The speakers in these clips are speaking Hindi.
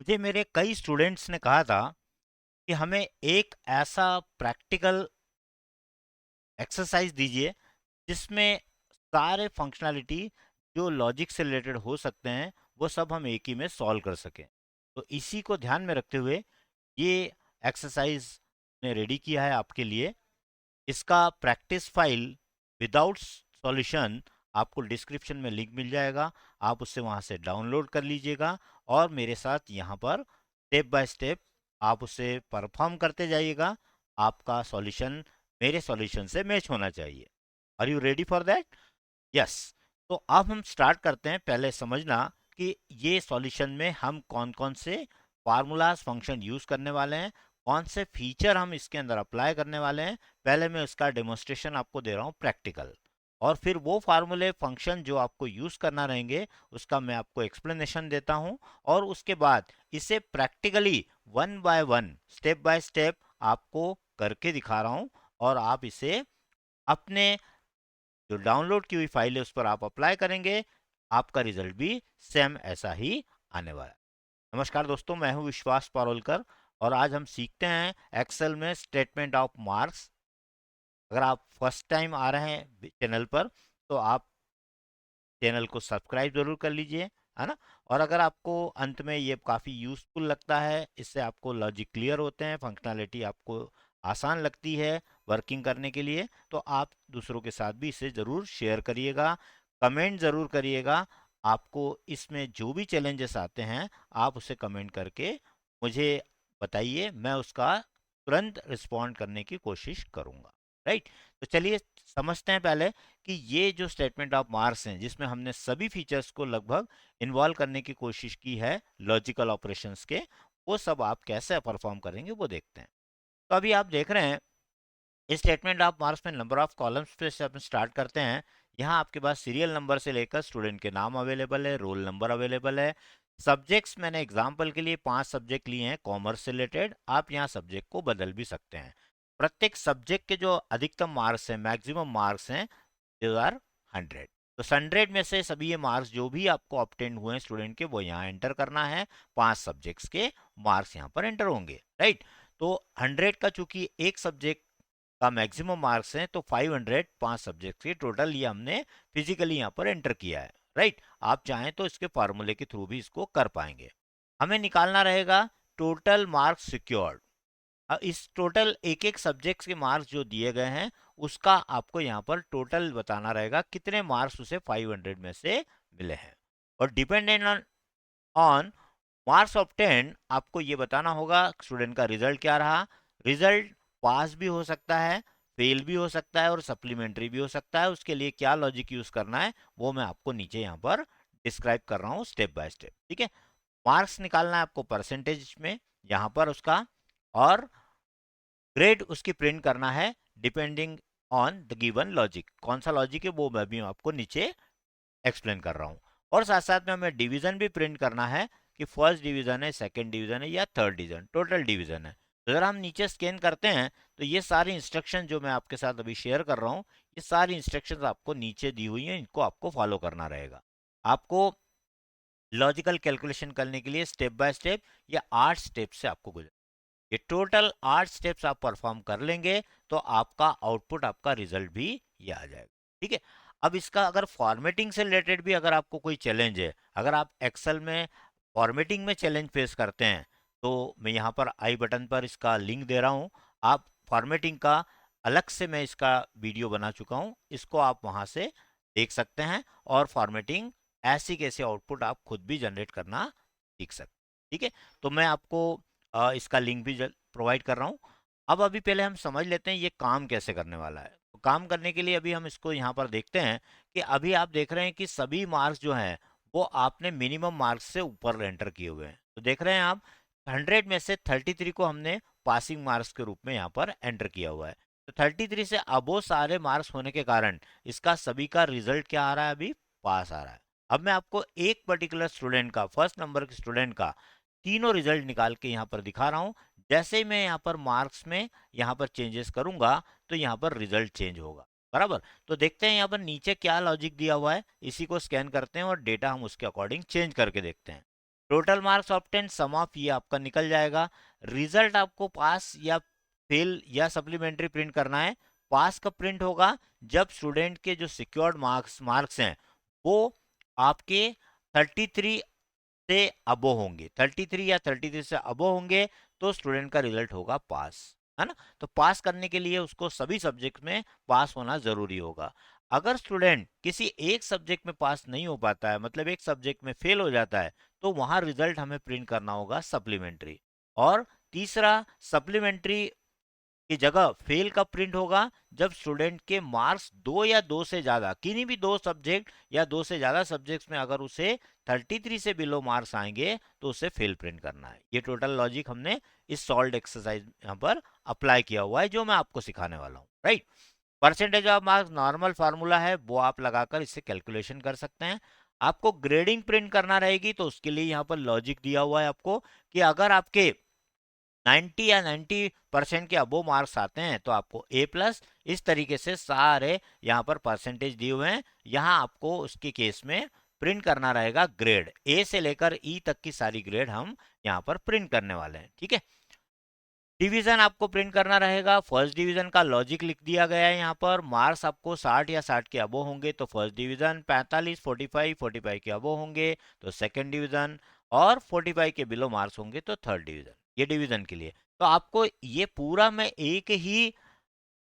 मुझे मेरे कई स्टूडेंट्स ने कहा था कि हमें एक ऐसा प्रैक्टिकल एक्सरसाइज दीजिए जिसमें सारे फंक्शनैलिटी जो लॉजिक से रिलेटेड हो सकते हैं वो सब हम एक ही में सॉल्व कर सकें। तो इसी को ध्यान में रखते हुए ये एक्सरसाइज ने रेडी किया है आपके लिए। इसका प्रैक्टिस फाइल विदाउट सॉल्यूशन आपको डिस्क्रिप्शन में लिंक मिल जाएगा। आप उससे वहां से डाउनलोड कर लीजिएगा और मेरे साथ यहाँ पर स्टेप बाय स्टेप आप उसे परफॉर्म करते जाइएगा। आपका सॉल्यूशन मेरे सॉल्यूशन से मैच होना चाहिए। Are you ready for that? Yes. तो अब हम स्टार्ट करते हैं। पहले समझना कि ये सॉल्यूशन में हम कौन कौन से फार्मूलाज फंक्शन यूज करने वाले हैं, कौन से फीचर हम इसके अंदर अप्लाई करने वाले हैं। पहले मैं उसका डेमोन्स्ट्रेशन आपको दे रहा हूँ प्रैक्टिकल, और फिर वो फार्मूले फंक्शन जो आपको यूज करना रहेंगे उसका मैं आपको एक्सप्लेनेशन देता हूँ। और उसके बाद इसे practically one by one step by step आपको करके दिखा रहा हूँ, और आप इसे अपने जो डाउनलोड की हुई फाइल है उस पर आप अप्लाई करेंगे। आपका रिजल्ट भी सेम ऐसा ही आने वाला है। नमस्कार दोस्तों, मैं हूं विश्वास पारोलकर और आज हम सीखते हैं एक्सेल में स्टेटमेंट ऑफ मार्क्स। अगर आप फर्स्ट टाइम आ रहे हैं चैनल पर तो आप चैनल को सब्सक्राइब जरूर कर लीजिए, है ना। और अगर आपको अंत में ये काफ़ी यूजफुल लगता है, इससे आपको लॉजिक क्लियर होते हैं, फंक्शनैलिटी आपको आसान लगती है वर्किंग करने के लिए, तो आप दूसरों के साथ भी इसे ज़रूर शेयर करिएगा, कमेंट ज़रूर करिएगा। आपको इसमें जो भी चैलेंजेस आते हैं आप उसे कमेंट करके मुझे बताइए, मैं उसका तुरंत रिस्पॉन्ड करने की कोशिश करूँगा। राइट। तो चलिए समझते हैं पहले कि ये जो स्टेटमेंट ऑफ मार्क्स हैं जिसमें हमने सभी फीचर्स को लगभग इन्वॉल्व करने की कोशिश की है लॉजिकल ऑपरेशंस के, वो सब आप कैसे परफॉर्म करेंगे वो देखते हैं। तो अभी आप देख रहे हैं इस स्टेटमेंट ऑफ मार्क्स में नंबर ऑफ कॉलम्स पे से अपन स्टार्ट करते हैं। यहाँ आपके पास सीरियल नंबर से लेकर स्टूडेंट के नाम अवेलेबल है, रोल नंबर अवेलेबल है। सब्जेक्ट्स मैंने एग्जाम्पल के लिए 5 सब्जेक्ट लिए हैं कॉमर्स से रिलेटेड, आप यहाँ सब्जेक्ट को बदल भी सकते हैं। प्रत्येक सब्जेक्ट के जो अधिकतम मार्क्स हैं, मैक्सिमम मार्क्स हैं, दे आर 100। तो 100 में से सभी ये मार्क्स जो भी आपको ऑब्टेन हुए हैं स्टूडेंट के वो यहाँ एंटर करना है। 5 सब्जेक्ट्स के मार्क्स यहाँ पर एंटर होंगे। राइट। तो 100 का चूंकि एक सब्जेक्ट का मैक्सिमम मार्क्स हैं तो 500 5 सब्जेक्ट के टोटल ये हमने फिजिकली यहाँ पर एंटर किया है। राइट। आप चाहें तो इसके फार्मूले के थ्रू भी इसको कर पाएंगे। हमें निकालना रहेगा टोटल मार्क्स सिक्योर्ड। इस टोटल एक एक सब्जेक्ट के मार्क्स जो दिए गए हैं उसका आपको यहाँ पर टोटल बताना रहेगा कितने मार्क्स उसे 500 में से मिले हैं। और dependent on on marks of 10 आपको ये बताना होगा स्टूडेंट का रिजल्ट क्या रहा। रिजल्ट पास भी हो सकता है, फेल भी हो सकता है और सप्लीमेंट्री भी हो सकता है। उसके लिए क्या लॉजिक यूज करना है वो मैं आपको नीचे यहाँ पर डिस्क्राइब कर रहा हूँ स्टेप बाय स्टेप। ठीक है। मार्क्स निकालना है आपको परसेंटेज में यहाँ पर उसका, और ग्रेड उसकी प्रिंट करना है depending on the given logic. कौन सा लॉजिक है वो मैं भी आपको नीचे एक्सप्लेन कर रहा हूँ। और साथ साथ में हमें डिवीजन भी प्रिंट करना है कि फर्स्ट डिवीजन है, सेकंड डिवीजन है या थर्ड डिवीजन, टोटल डिवीजन है। तो अगर हम नीचे स्कैन करते हैं तो ये सारी इंस्ट्रक्शन जो मैं आपके साथ अभी शेयर कर रहा हूँ, ये सारी इंस्ट्रक्शंस आपको नीचे दी हुई हैं, इनको आपको फॉलो करना रहेगा। आपको लॉजिकल कैलकुलेशन करने के लिए स्टेप बाय स्टेप या 8 स्टेप से आपको गुजर, ये टोटल 8 स्टेप्स आप परफॉर्म कर लेंगे तो आपका आउटपुट, आपका रिजल्ट भी ये आ जाएगा। ठीक है। अब इसका अगर फॉर्मेटिंग से रिलेटेड भी अगर आपको कोई चैलेंज है, अगर आप एक्सेल में फॉर्मेटिंग में चैलेंज फेस करते हैं, तो मैं यहाँ पर आई बटन पर इसका लिंक दे रहा हूँ। आप फॉर्मेटिंग का अलग से मैं इसका वीडियो बना चुका हूँ, इसको आप वहाँ से देख सकते हैं और फॉर्मेटिंग ऐसी कैसे आउटपुट आप खुद भी जनरेट करना सीख सकते हैं। ठीक है। तो मैं आपको इसका लिंक भी प्रोवाइड कर रहा हूँ। अब अभी पहले हम समझ लेते हैं ये काम कैसे करने वाला है। तो काम करने के लिए अभी हम इसको यहाँ पर देखते हैं कि अभी आप देख रहे हैं कि सभी मार्क्स जो हैं वो आपने मिनिमम मार्क्स से ऊपर एंटर किए हुए हैं। तो देख रहे हैं आप 100 में से 33 को हमने पासिंग मार्क्स के रूप में यहाँ पर एंटर किया हुआ है। तो 33 से अबो सारे मार्क्स होने के कारण इसका सभी का रिजल्ट क्या आ रहा है, अभी पास आ रहा है। अब मैं आपको एक पर्टिकुलर स्टूडेंट का, फर्स्ट नंबर के स्टूडेंट का तीनों रिजल्ट निकाल के यहाँ पर दिखा रहा हूँ। जैसे ही मैं यहाँ पर मार्क्स में यहाँ पर चेंजेस करूंगा तो यहाँ पर रिजल्ट चेंज होगा। बराबर। तो देखते हैं यहाँ पर नीचे क्या लॉजिक दिया हुआ है, इसी को स्कैन करते हैं और डेटा हम उसके अकॉर्डिंग चेंज करके देखते हैं। Total marks obtain sum of ये आपका निकल जाएगा। रिजल्ट आपको पास या फेल या सप्लीमेंट्री प्रिंट करना है। पास कब प्रिंट होगा? जब स्टूडेंट के जो सिक्योर्ड मार्क्स हैं वो आपके 33 से अबो होंगे, 33 या 33 से अबो होंगे तो स्टूडेंट का रिजल्ट होगा पास, है ना। तो पास करने के लिए उसको सभी सब्जेक्ट में पास होना जरूरी होगा। अगर स्टूडेंट किसी एक सब्जेक्ट में पास नहीं हो पाता है, मतलब एक सब्जेक्ट में फेल हो जाता है, तो वहां रिजल्ट हमें प्रिंट करना होगा सप्लीमेंट्री। और तीसरा, सप्लीमेंट्री की जगह फेल कब प्रिंट होगा? जब स्टूडेंट के मार्क्स 2 या 2 से ज्यादा, किन्हीं भी दो सब्जेक्ट या 2 से ज्यादा सब्जेक्ट्स में अगर उसे 33 से बिलो मार्क्स आएंगे तो उसे फेल प्रिंट करना है। ये टोटल लॉजिक हमने इस सॉल्व्ड एक्सरसाइज यहाँ पर अप्लाई किया हुआ है, जो मैं आपको सिखाने वाला हूँ, right. Percentage of marks normal formula है, वो आप लगाकर इससे कैलकुलेशन कर सकते हैं। आपको ग्रेडिंग प्रिंट करना रहेगी तो उसके लिए यहाँ पर लॉजिक दिया हुआ है आपको कि अगर आपके 90 या 90% के अबो मार्क्स आते हैं तो आपको A+, इस तरीके से सारे यहाँ पर परसेंटेज दिए हुए हैं। यहाँ आपको उसके केस में प्रिंट करना रहेगा ग्रेड, A से लेकर E तक की सारी ग्रेड हम यहाँ पर प्रिंट करने वाले हैं, ठीक है। डिवीजन आपको प्रिंट करना रहेगा। फर्स्ट डिवीजन का लॉजिक लिख दिया गया है यहाँ पर। मार्क्स आपको 60 या 60 के अबो होंगे तो फर्स्ट डिवीजन, 45 45 के अबो होंगे तो सेकंड डिवीजन, और 45 के बिलो मार्क्स होंगे तो थर्ड डिवीजन। ये डिवीजन के लिए। तो आपको ये पूरा मैं एक ही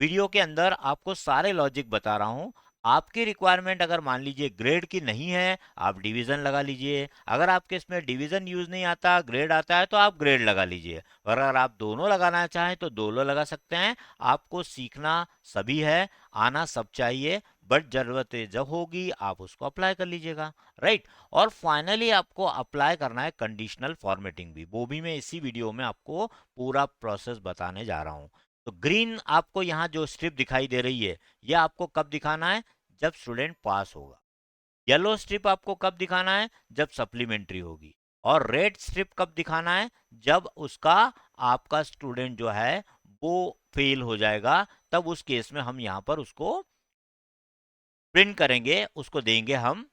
वीडियो के अंदर आपको सारे लॉजिक बता रहा हूं। आपकी रिक्वायरमेंट अगर मान लीजिए ग्रेड की नहीं है, आप डिवीजन लगा लीजिए। अगर आपके इसमें डिवीजन यूज नहीं आता, ग्रेड आता है, तो आप ग्रेड लगा लीजिए। और अगर आप दोनों लगाना चाहें तो दोनों लगा सकते हैं। आपको सीखना सभी है, आना सब चाहिए, बट जरूरत जब होगी आप उसको अप्लाई कर लीजिएगा, राइट। और फाइनली आपको अप्लाई करना है कंडीशनल फॉर्मेटिंग भी, वो भी मैं इसी वीडियो में आपको पूरा प्रोसेस बताने जा रहा हूं। तो ग्रीन आपको यहाँ जो स्ट्रिप दिखाई दे रही है, ये आपको कब दिखाना है? जब स्टूडेंट पास होगा। येलो स्ट्रिप आपको कब दिखाना है? जब सप्लीमेंट्री होगी। और रेड स्ट्रिप कब दिखाना है? जब उसका आपका स्टूडेंट जो है वो फेल हो जाएगा, तब उस केस में हम यहाँ पर उसको प्रिंट करेंगे, उसको देंगे हम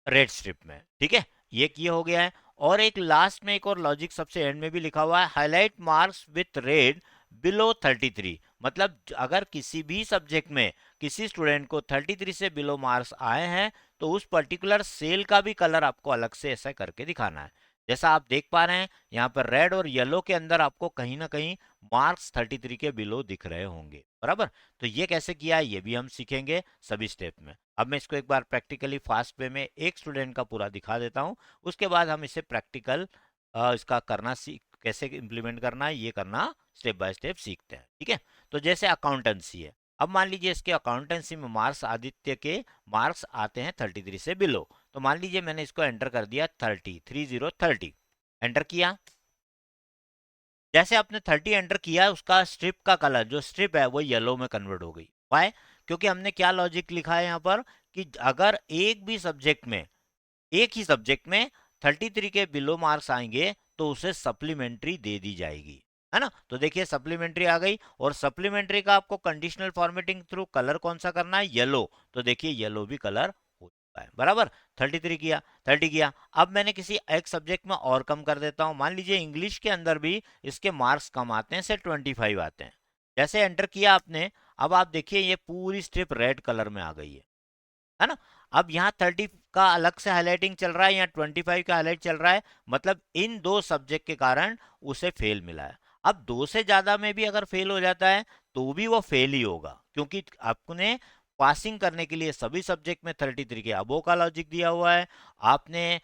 रेड स्ट्रिप में, ठीक है। ये हो गया है। और एक लास्ट में एक और लॉजिक सबसे एंड में भी लिखा हुआ है, highlight marks with red below 33। मतलब अगर किसी भी सब्जेक्ट में किसी स्टूडेंट को 33 से बिलो मार्क्स आए हैं तो उस पर्टिकुलर सेल का भी कलर आपको अलग से ऐसा करके दिखाना है। जैसा आप देख पा रहे हैं यहाँ पर रेड और येलो के अंदर आपको कहीं ना कहीं मार्क्स 33 के बिलो दिख रहे होंगे, बराबर। तो ये कैसे किया है ये भी हम सीखेंगे सभी स्टेप में। अब मैं इसको एक बार प्रैक्टिकली फास्ट वे में एक स्टूडेंट का पूरा दिखा देता हूँ, उसके बाद हम इसे प्रैक्टिकल इसका करना सीख, कैसे इम्प्लीमेंट करना है ये करना स्टेप बाय स्टेप सीखते हैं, ठीक है। तो जैसे अकाउंटेंसी है, अब मान लीजिए इसके अकाउंटेंसी में मार्क्स, आदित्य के मार्क्स आते हैं 33 से बिलो। तो मान लीजिए मैंने इसको एंटर कर दिया 30 एंटर किया। जैसे आपने 30 एंटर किया, उसका स्ट्रिप का कलर, जो स्ट्रिप है वो येलो में कन्वर्ट हो गई। वाई? क्योंकि हमने क्या लॉजिक लिखा है यहाँ पर कि अगर एक भी सब्जेक्ट में, एक ही सब्जेक्ट में 33 के बिलो मार्क्स आएंगे तो उसे सप्लीमेंट्री दे दी जाएगी, है ना। तो देखिए सप्लीमेंट्री आ गई, और सप्लीमेंट्री का आपको कंडीशनल फॉर्मेटिंग थ्रू कलर कौन सा करना है? येलो। तो देखिए येलो भी कलर हो चुका है, बराबर। 33 किया, 30 किया। अब मैंने किसी एक सब्जेक्ट में और कम कर देता हूं, मान लीजिए इंग्लिश के अंदर भी इसके मार्क्स कम आते हैं, से 25 आते हैं। जैसे एंटर किया आपने, अब आप देखिए ये पूरी स्ट्रिप रेड कलर में आ गई है ना। अब यहाँ 30 का अलग से हाईलाइटिंग चल रहा है, यहाँ 25 का हाईलाइट चल रहा है, मतलब इन दो सब्जेक्ट के कारण उसे फेल मिला है। अब दो से ज्यादा में भी अगर फेल हो जाता है तो भी वो फेल ही होगा, क्योंकि आपने पासिंग करने के लिए सभी सब्जेक्ट में 33 के अबो का लॉजिक दिया हुआ है। आपने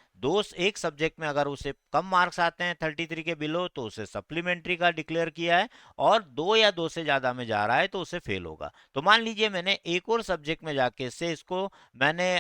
एक सब्जेक्ट में अगर उसे कम मार्क्स आते हैं 33 के बिलो तो उसे सप्लीमेंट्री का डिक्लेयर किया है, और दो या दो से ज्यादा में जा रहा है तो उसे फेल होगा। तो मान लीजिए मैंने एक और सब्जेक्ट में जाके से इसको, मैंने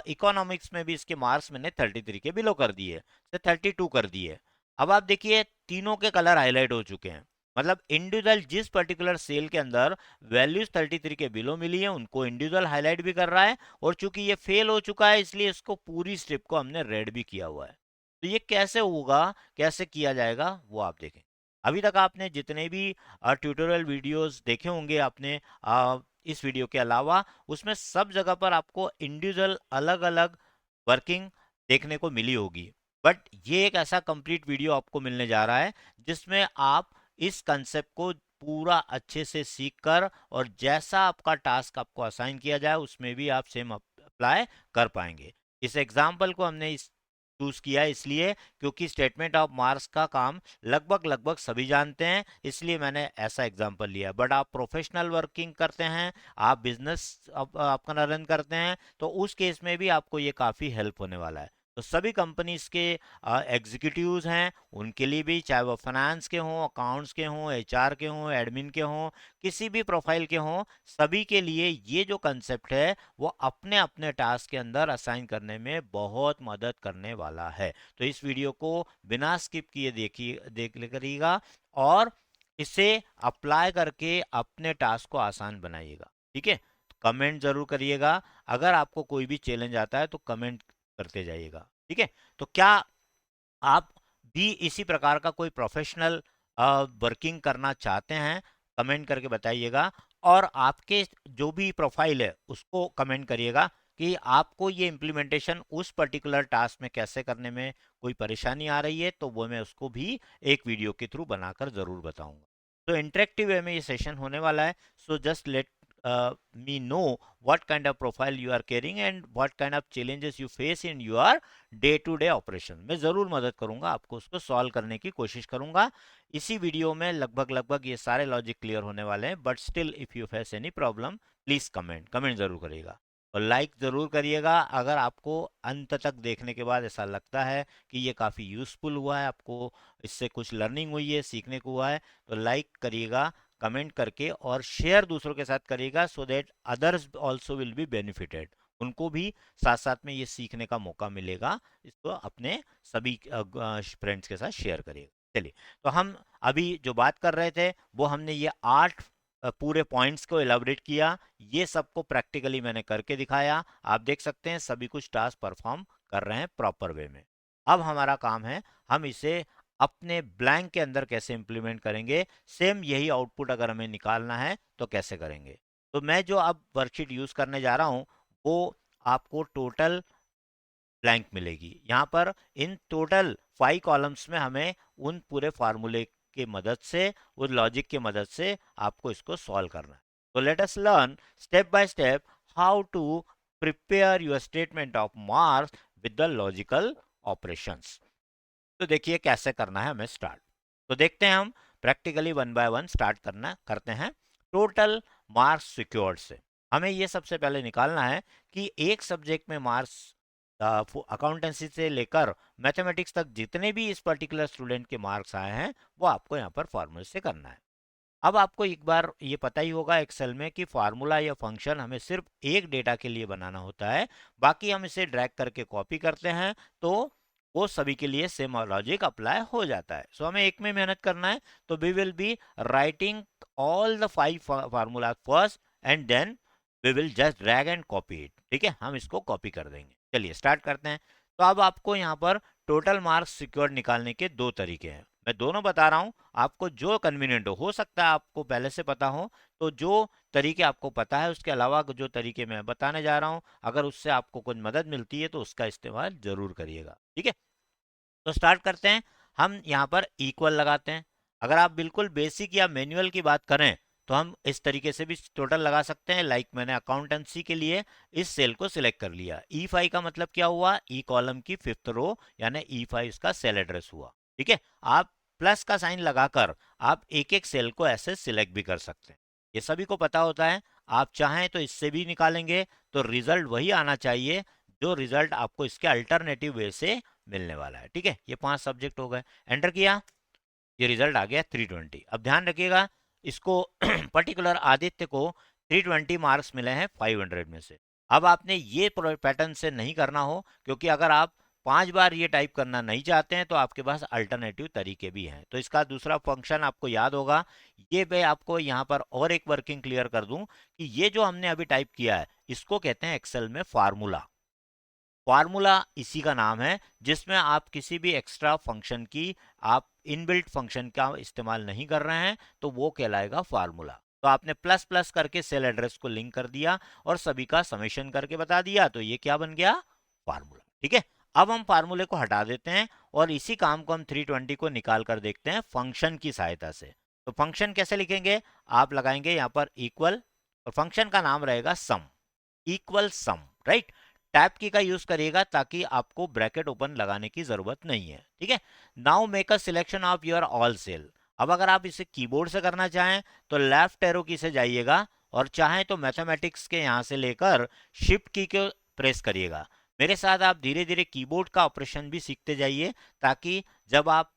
इकोनॉमिक्स में भी इसके मार्क्स मैंने 33 के बिलो कर दिए, से 32 कर दिए। अब आप देखिए तीनों के कलर हाईलाइट हो चुके हैं, मतलब इंडिविजुअल जिस पर्टिकुलर सेल के अंदर वैल्यूज 33 के बिलो मिली है उनको इंडिविजुअल हाईलाइट भी कर रहा है, और चूंकि ये फेल हो चुका है इसलिए इसको पूरी स्ट्रिप को हमने रेड भी किया हुआ है। तो ये कैसे होगा, कैसे किया जाएगा वो आप देखें। अभी तक आपने जितने भी ट्यूटोरियल वीडियोस देखे होंगे आपने, इस वीडियो के अलावा, उसमें सब जगह पर आपको इंडिविजुअल अलग अलग वर्किंग देखने को मिली होगी। बट ये एक ऐसा कंप्लीट वीडियो आपको मिलने जा रहा है जिसमें आप इस कंसेप्ट को पूरा अच्छे से सीख कर और जैसा आपका टास्क आपको असाइन किया जाए उसमें भी आप सेम अप्लाई कर पाएंगे। इस एग्जाम्पल को हमने इस चूज किया इसलिए क्योंकि स्टेटमेंट ऑफ मार्क्स का काम लगभग लगभग सभी जानते हैं, इसलिए मैंने ऐसा एग्जाम्पल लिया। बट आप प्रोफेशनल वर्किंग करते हैं, आप बिजनेस आपका रन करते हैं, तो उस केस में भी आपको ये काफ़ी हेल्प होने वाला है। तो सभी कंपनीज के एग्जीक्यूटिव्स हैं, उनके लिए भी, चाहे वो फाइनेंस के हों, अकाउंट्स के हों, एचआर के हों, एडमिन के हों, किसी भी प्रोफाइल के हों, सभी के लिए ये जो कंसेप्ट है वो अपने अपने टास्क के अंदर असाइन करने में बहुत मदद करने वाला है। तो इस वीडियो को बिना स्किप किए देख करिएगा और इसे अप्लाई करके अपने टास्क को आसान बनाइएगा। ठीक है, कमेंट जरूर करिएगा। अगर आपको कोई भी चैलेंज आता है तो कमेंट करते जाइएगा। ठीक है, तो क्या आप भी इसी प्रकार का कोई प्रोफेशनल वर्किंग करना चाहते हैं? कमेंट करके बताइएगा। और आपके जो भी प्रोफाइल है उसको कमेंट करिएगा कि आपको ये इम्प्लीमेंटेशन उस पर्टिकुलर टास्क में कैसे करने में कोई परेशानी आ रही है, तो वो मैं उसको भी एक वीडियो के थ्रू बनाकर ज़रूर बताऊंगा। तो इंटरेक्टिव वे में ये सेशन होने वाला है। So just let me know what kind of profile you are carrying and what kind of challenges you face in your day to day operation. मैं ज़रूर मदद करूंगा, आपको उसको सॉल्व करने की कोशिश करूंगा। इसी वीडियो में लगभग लगभग ये सारे लॉजिक क्लियर होने वाले हैं। But still if you face any problem please comment ज़रूर करिएगा और लाइक ज़रूर करिएगा। अगर आपको अंत तक देखने के बाद ऐसा लगता है कि ये काफ़ी यूज़फुल हुआ है, आपको इससे कुछ लर्निंग हुई है, सीखने को हुआ है, तो लाइक करिएगा कमेंट करके और शेयर दूसरों के साथ करिएगा, so that others also will be benefited. उनको भी साथ साथ में ये सीखने का मौका मिलेगा। इसको अपने सभी फ्रेंड्स के साथ शेयर करिएगा। चलिए, तो हम अभी जो बात कर रहे थे वो हमने ये 8 पूरे पॉइंट्स को एलाबोरेट किया। ये सबको प्रैक्टिकली मैंने करके दिखाया। आप देख सकते हैं सभी कुछ टास्क परफॉर्म कर रहे हैं प्रॉपर वे में। अब हमारा काम है हम इसे अपने ब्लैंक के अंदर कैसे इंप्लीमेंट करेंगे। सेम यही आउटपुट अगर हमें निकालना है तो कैसे करेंगे। तो मैं जो अब वर्कशीट यूज करने जा रहा हूं वो आपको टोटल ब्लैंक मिलेगी। यहाँ पर इन टोटल 5 कॉलम्स में हमें उन पूरे फार्मूले के मदद से, उस लॉजिक की मदद से आपको इसको सॉल्व करना है। तो let us learn step by step how to prepare your statement of marks with the logical operations. तो देखिए कैसे करना है हमें स्टार्ट। तो देखते हैं हम practically one by one start करते हैं टोटल मार्क्स सिक्योर्ड से। हमें ये सबसे पहले निकालना है कि एक सब्जेक्ट में मार्क्स अकाउंटेंसी से लेकर मैथमेटिक्स तक जितने भी इस पर्टिकुलर स्टूडेंट के मार्क्स आए हैं वो आपको यहाँ पर फॉर्मूले से करना है। अब आपको एक बार ये पता ही होगा एक्सेल में कि फार्मूला या फंक्शन हमें सिर्फ एक डेटा के लिए बनाना होता है, बाकी हम इसे ड्रैग करके कॉपी करते हैं तो वो सभी के लिए सेम लॉजिक अप्लाई हो जाता है। सो हमें एक में मेहनत करना है, तो we will be writing all the 5 formula first and then we will just drag and copy it. ठीक है, हम इसको कॉपी कर देंगे। चलिए स्टार्ट करते हैं। तो अब आपको यहाँ पर टोटल मार्क्स सिक्योर निकालने के 2 तरीके हैं। मैं दोनों बता रहा हूँ, आपको जो कन्वीनियंट हो सकता है आपको पहले से पता हो, तो जो तरीके आपको पता है उसके अलावा जो तरीके मैं बताने जा रहा हूँ अगर उससे आपको कुछ मदद मिलती है तो उसका इस्तेमाल जरूर करिएगा। ठीक है, तो स्टार्ट करते हैं। हम यहाँ पर इक्वल लगाते हैं। अगर आप बिल्कुल बेसिक या मैनुअल की बात करें तो हम इस तरीके से भी टोटल लगा सकते हैं। लाइक मैंने अकाउंटेंसी के लिए इस सेल को सिलेक्ट कर लिया। E5 का मतलब क्या हुआ, ई कॉलम की 5th रो यानी E5 इसका सेल एड्रेस हुआ। ठीक है, आप प्लस का साइन लगाकर आप एक एक सेल को ऐसे सिलेक्ट भी कर सकते हैं। ये सभी को पता होता है। आप चाहें तो इससे भी निकालेंगे तो रिजल्ट वही आना चाहिए जो रिजल्ट आपको इसके अल्टरनेटिव वे से मिलने वाला है। ठीक है, ये 5 सब्जेक्ट हो गए, एंटर किया, ये रिजल्ट आ गया 320। अब ध्यान रखिएगा इसको पर्टिकुलर आदित्य को 320 मार्क्स मिले हैं 500 में से। अब आपने ये पैटर्न से नहीं करना हो, क्योंकि अगर आप 5 बार ये टाइप करना नहीं चाहते हैं तो आपके पास अल्टरनेटिव तरीके भी हैं। तो इसका दूसरा फंक्शन आपको याद होगा। ये मैं आपको यहाँ पर और एक वर्किंग क्लियर कर दूं कि ये जो हमने अभी टाइप किया है इसको कहते हैं एक्सेल में फार्मूला। फार्मूला इसी का नाम है जिसमें आप किसी भी एक्स्ट्रा फंक्शन की, आप इनबिल्ट फंक्शन का इस्तेमाल नहीं कर रहे हैं, तो वो कहलाएगा फार्मूला। तो आपने प्लस प्लस करके सेल एड्रेस को लिंक कर दिया और सभी का समेशन करके बता दिया, तो ये क्या बन गया, फार्मूला। ठीक है, अब हम फार्मूले को हटा देते हैं और इसी काम को हम 320 को निकाल कर देखते हैं फंक्शन की सहायता से। तो फंक्शन कैसे लिखेंगे, आप लगाएंगे यहाँ पर इक्वल और फंक्शन का नाम रहेगा सम, इक्वल सम, राइट। टैब की का यूज करिएगा ताकि आपको ब्रैकेट ओपन लगाने की जरूरत नहीं है, ठीक है। Now make a selection of your all cell. अब अगर आप इसे कीबोर्ड से करना चाहें तो लेफ्ट एरो की से जाइएगा और चाहें तो मैथमेटिक्स के यहां से लेकर शिफ्ट की को प्रेस करिएगा। मेरे साथ आप धीरे धीरे कीबोर्ड का ऑपरेशन भी सीखते जाइए ताकि जब आप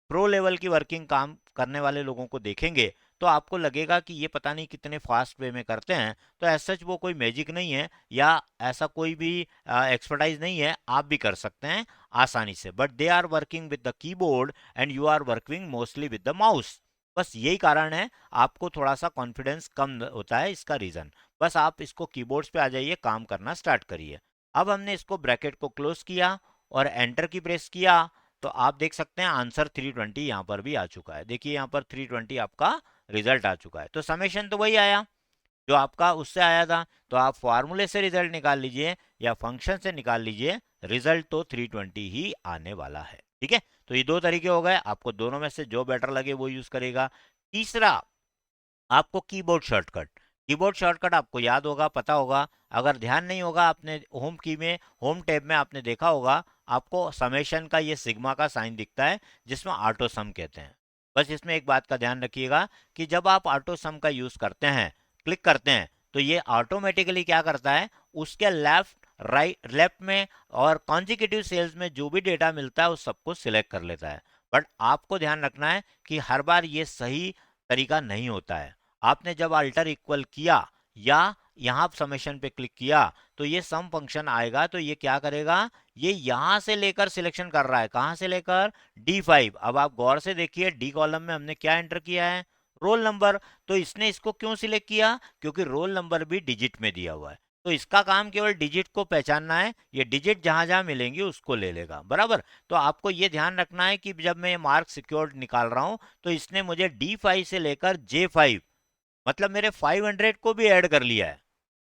प्रो लेवल की वर्किंग काम करने वाले लोगों को देखेंगे तो आपको लगेगा कि ये पता नहीं कितने फास्ट वे में करते हैं। तो ऐसा सच वो कोई मैजिक नहीं है या ऐसा कोई भी एक्सपर्टाइज नहीं है, आप भी कर सकते हैं आसानी से। But they are working with the keyboard and you are working mostly with the mouse. बस यही कारण है आपको थोड़ा सा कॉन्फिडेंस कम होता है, इसका रीजन। बस आप इसको कीबोर्ड्स पे आ जाइए, काम करना स्टार्ट करिए। अब हमने इसको ब्रैकेट को क्लोज किया और एंटर की प्रेस किया तो आप देख सकते हैं आंसर 320 यहाँ पर भी आ चुका है। देखिए यहाँ पर 320 आपका रिजल्ट आ चुका है। तो समेशन तो वही आया जो आपका उससे आया था। तो आप फॉर्मूले से रिजल्ट निकाल लीजिए या फंक्शन से निकाल लीजिए, रिजल्ट तो 320 ही आने वाला है, ठीक है। तो ये दो तरीके हो गए, आपको दोनों में से जो बेटर लगे वो यूज करेगा। तीसरा, आपको कीबोर्ड शॉर्टकट आपको याद होगा, पता होगा। अगर ध्यान नहीं होगा, आपने होम की में, होम टैब में आपने देखा होगा, आपको समेशन का ये सिग्मा का साइन दिखता है जिसमें ऑटो सम कहते हैं। बस इसमें एक बात का ध्यान रखिएगा कि जब आप ऑटो सम का यूज करते हैं, क्लिक करते हैं, तो ये ऑटोमेटिकली क्या करता है, उसके लेफ्ट में और कॉन्जिक्यूटिव सेल्स में जो भी डेटा मिलता है उस सबको सिलेक्ट कर लेता है। बट आपको ध्यान रखना है कि हर बार ये सही तरीका नहीं होता है। आपने जब अल्टर इक्वल किया या यहां समेशन पे क्लिक किया तो ये सम फंक्शन आएगा, तो ये क्या करेगा, ये यहां से लेकर सिलेक्शन कर रहा है, कहां से लेकर, D5। अब आप गौर से देखिए डी कॉलम में हमने क्या एंटर किया है, रोल नंबर। तो इसने इसको क्यों सिलेक्ट किया, क्योंकि रोल नंबर भी डिजिट में दिया हुआ है। तो इसका काम केवल डिजिट को पहचानना है, ये डिजिट जहां जहां मिलेंगी उसको ले लेगा, बराबर। तो आपको ये ध्यान रखना है कि जब मैं मार्क सिक्योर्ड निकाल रहा हूं तो इसने मुझे D5 से लेकर J5 मतलब मेरे 500 को भी ऐड कर लिया है।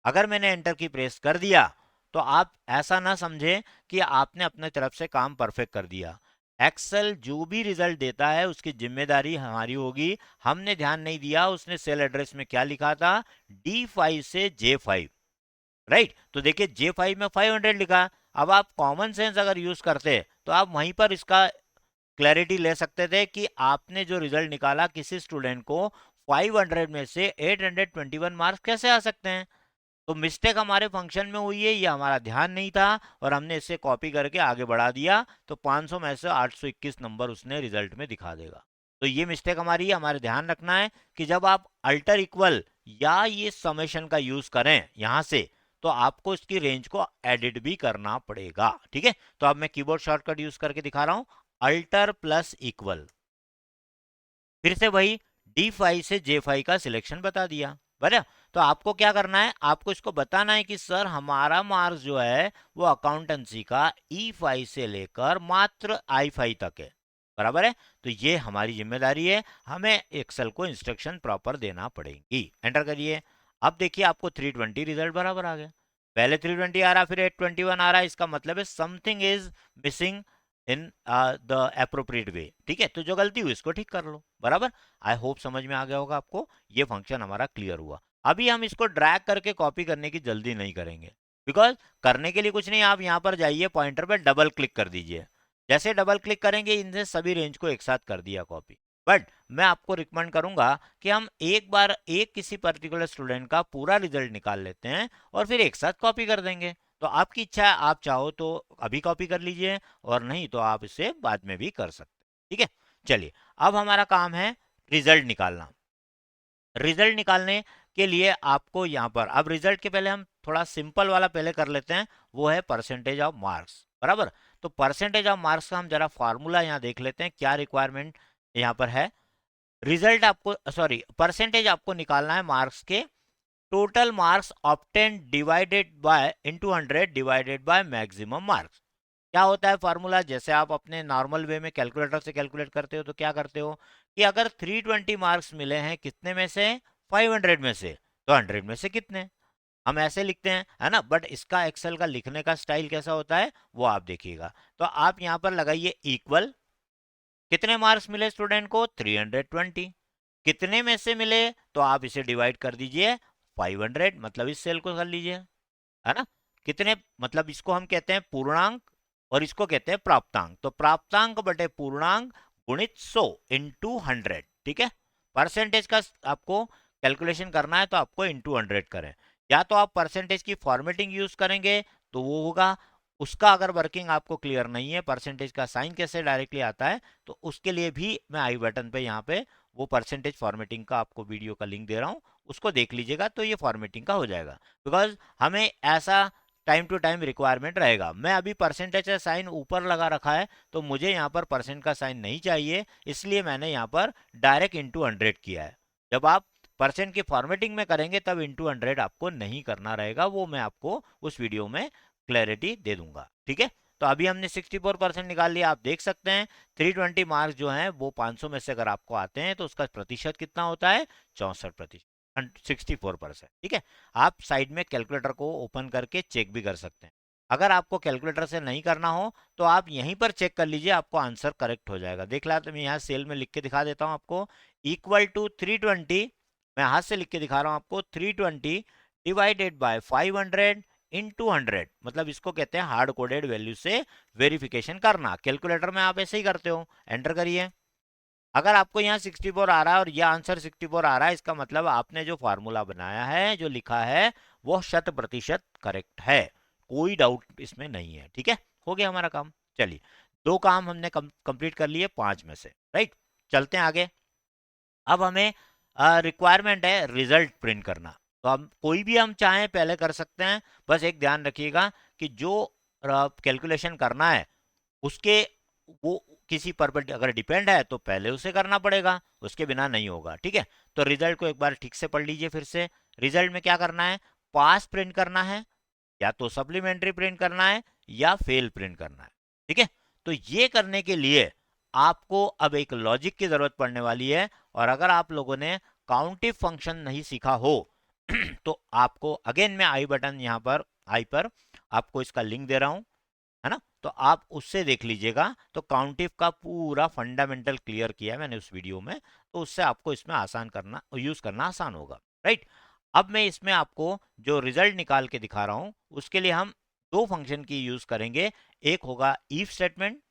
अगर मैंने एंटर की प्रेस कर दिया तो आप ऐसा ना समझे कि आपने अपने तरफ से काम परफेक्ट कर दिया। एक्सेल जो भी रिजल्ट देता है उसकी जिम्मेदारी हमारी होगी। हमने ध्यान नहीं दिया उसने सेल एड्रेस में क्या लिखा था, D5 से J5, राइट। तो देखिए J5 में 500 लिखा। अब आप कॉमन सेंस अगर यूज करते तो आप वहीं पर इसका क्लैरिटी ले सकते थे कि आपने जो रिजल्ट निकाला किसी स्टूडेंट को 500 में से 821 मार्क्स कैसे आ सकते हैं। तो मिस्टेक हमारे फंक्शन में हुई है, ये हमारा ध्यान नहीं था और हमने इसे कॉपी करके आगे बढ़ा दिया, तो 500 में से 821 नंबर उसने रिजल्ट में दिखा देगा। तो ये मिस्टेक हमारी है, हमारे ध्यान रखना है कि जब आप अल्टर इक्वल या ये समेशन का यूज करें यहां से तो आपको इसकी रेंज को एडिट भी करना पड़ेगा, ठीक है। तो अब मैं कीबोर्ड शॉर्टकट यूज करके दिखा रहा हूं, अल्टर प्लस इक्वल, फिर से वही D5 से J5 का सिलेक्शन बता दिया, बराबर। तो आपको क्या करना है, आपको इसको बताना है कि सर हमारा मार्क्स जो है वो अकाउंटेंसी का E5 से लेकर मात्र I5 तक है, बराबर है। तो ये हमारी जिम्मेदारी है, हमें एक्सेल को इंस्ट्रक्शन प्रॉपर देना पड़ेगी। एंटर करिए। अब देखिए आपको 320 रिजल्ट बराबर आ गया। पहले 320 आ रहा, फिर 821 आ रहा है, इसका मतलब है something is missing in the appropriate way, ठीक है। तो जो गलती हुई इसको ठीक कर लो, बराबर। आई होप समझ में आ गया होगा आपको, ये फंक्शन हमारा क्लियर हुआ। अभी हम इसको ड्रैग करके कॉपी करने की जल्दी नहीं करेंगे, बिकॉज करने के लिए कुछ नहीं, आप यहाँ पर जाइए, पॉइंटर पे डबल क्लिक कर दीजिए। जैसे डबल क्लिक करेंगे इनसे सभी रेंज को एक साथ कर दिया कॉपी। बट मैं आपको रिकमेंड करूंगा कि हम एक बार एक किसी पर्टिकुलर स्टूडेंट का पूरा रिजल्ट निकाल लेते हैं और फिर एक साथ कॉपी कर देंगे। तो आपकी इच्छा है, आप चाहो तो अभी कॉपी कर लीजिए और नहीं तो आप इसे बाद में भी कर सकते हैं, ठीक है। चलिए अब हमारा काम है रिजल्ट निकालना। रिजल्ट निकालने के लिए आपको यहाँ पर, अब रिजल्ट के पहले हम थोड़ा सिंपल वाला पहले कर लेते हैं, वो है परसेंटेज ऑफ मार्क्स, बराबर। तो परसेंटेज ऑफ मार्क्स का हम जरा फॉर्मूला यहाँ देख लेते हैं, क्या रिक्वायरमेंट यहाँ पर है। रिजल्ट आपको, सॉरी, परसेंटेज आपको निकालना है मार्क्स के total marks obtain divided by into 100 divided by maximum marks. क्या होता है फार्मूला, जैसे आप अपने नॉर्मल वे में कैलकुलेटर से कैलकुलेट करते हो तो क्या करते हो कि अगर 320 मार्क्स मिले हैं कितने में से, 500 में से, तो 100 में से कितने, हम ऐसे लिखते हैं, है ना, बट इसका एक्सेल का लिखने का स्टाइल कैसा होता है वो आप देखिएगा। तो आप यहाँ पर लगाइए इक्वल, कितने मार्क्स मिले स्टूडेंट को 320, कितने में से मिले, तो आप इसे डिवाइड कर दीजिए 500, मतलब इस सेल को कर लीजिए, है ना। कितने, मतलब इसको हम कहते हैं पूर्णांक और इसको कहते हैं प्राप्तांक, तो प्राप्तांक बटे पूर्णांक गुणित 100 इंटू 100, ठीक है। परसेंटेज का आपको कैलकुलेशन करना है तो आपको इंटू 100 करें, या तो आप परसेंटेज की फॉर्मेटिंग यूज करेंगे तो वो होगा, उसका अगर वर्किंग आपको क्लियर नहीं है, परसेंटेज का साइन कैसे डायरेक्टली आता है, तो उसके लिए भी मैं आई बटन पे यहाँ पे वो परसेंटेज फॉर्मेटिंग का आपको वीडियो का लिंक दे रहा हूँ, उसको देख लीजिएगा तो ये फॉर्मेटिंग का हो जाएगा। बिकॉज हमें ऐसा टाइम टू टाइम रिक्वायरमेंट रहेगा। मैं अभी परसेंटेज का साइन ऊपर लगा रखा है तो मुझे यहाँ पर परसेंट का साइन नहीं चाहिए, इसलिए मैंने यहाँ पर डायरेक्ट इंटू 100 किया है। जब आप परसेंट की फॉर्मेटिंग में करेंगे तब इंटू 100 आपको नहीं करना रहेगा, वो मैं आपको उस वीडियो में क्लैरिटी दे दूंगा, ठीक है। तो अभी हमने 64% निकाल लिया, आप देख सकते हैं 320 मार्क्स जो हैं वो 500 में से अगर आपको आते हैं तो उसका प्रतिशत कितना होता है, 64%, 64%, ठीक है। आप साइड में कैलकुलेटर को ओपन करके चेक भी कर सकते हैं। अगर आपको कैलकुलेटर से नहीं करना हो तो आप यहीं पर चेक कर लीजिए, आपको आंसर करेक्ट हो जाएगा। देख ला, तो मैं यहाँ सेल में लिख के दिखा देता हूँ आपको, इक्वल टू 320, मैं हाथ से लिख के दिखा रहा हूँ आपको, 320 डिवाइडेड बाय 500 इंटू 100, मतलब इसको कहते हैं हार्ड कोडेड वैल्यू से वेरिफिकेशन करना। कैलकुलेटर में आप ऐसे ही करते हो, एंटर करिए। अगर आपको यहाँ 64 आ रहा है और यह आंसर 64 आ रहा है, इसका मतलब आपने जो फार्मूला बनाया है, जो लिखा है, वो 100% करेक्ट है, कोई डाउट इसमें नहीं है, ठीक है। हो गया हमारा काम। चलिए, 2 काम हमने कंप्लीट कर लिए 5 में से, राइट। चलते हैं आगे। अब हमें रिक्वायरमेंट है रिजल्ट प्रिंट करना, तो हम कोई भी हम चाहें पहले कर सकते हैं, बस एक ध्यान रखिएगा कि जो कैलकुलेशन करना है उसके, वो किसी पर अगर डिपेंड है तो पहले उसे करना पड़ेगा, उसके बिना नहीं होगा, ठीक है। तो रिजल्ट को एक बार ठीक से पढ़ लीजिए फिर से। रिजल्ट में क्या करना है, पास प्रिंट करना है, या तो सप्लीमेंट्री प्रिंट करना है, या फेल प्रिंट करना है, ठीक है। तो ये करने के लिए आपको अब एक लॉजिक की जरूरत पड़ने वाली है, और अगर आप लोगों ने काउंटिव फंक्शन नहीं सीखा हो तो आपको अगेन मैं आई बटन यहाँ पर, आई पर आपको इसका लिंक दे रहा हूं, है ना, तो आप उससे देख लीजिएगा। तो काउंटिव का पूरा फंडामेंटल क्लियर किया है मैंने उस वीडियो में, तो उससे आपको इसमें आसान करना, यूज करना आसान होगा, राइट। अब मैं इसमें आपको जो रिजल्ट निकाल के दिखा रहा हूं उसके लिए हम 2 फंक्शन की यूज करेंगे, एक होगा इफ स्टेटमेंट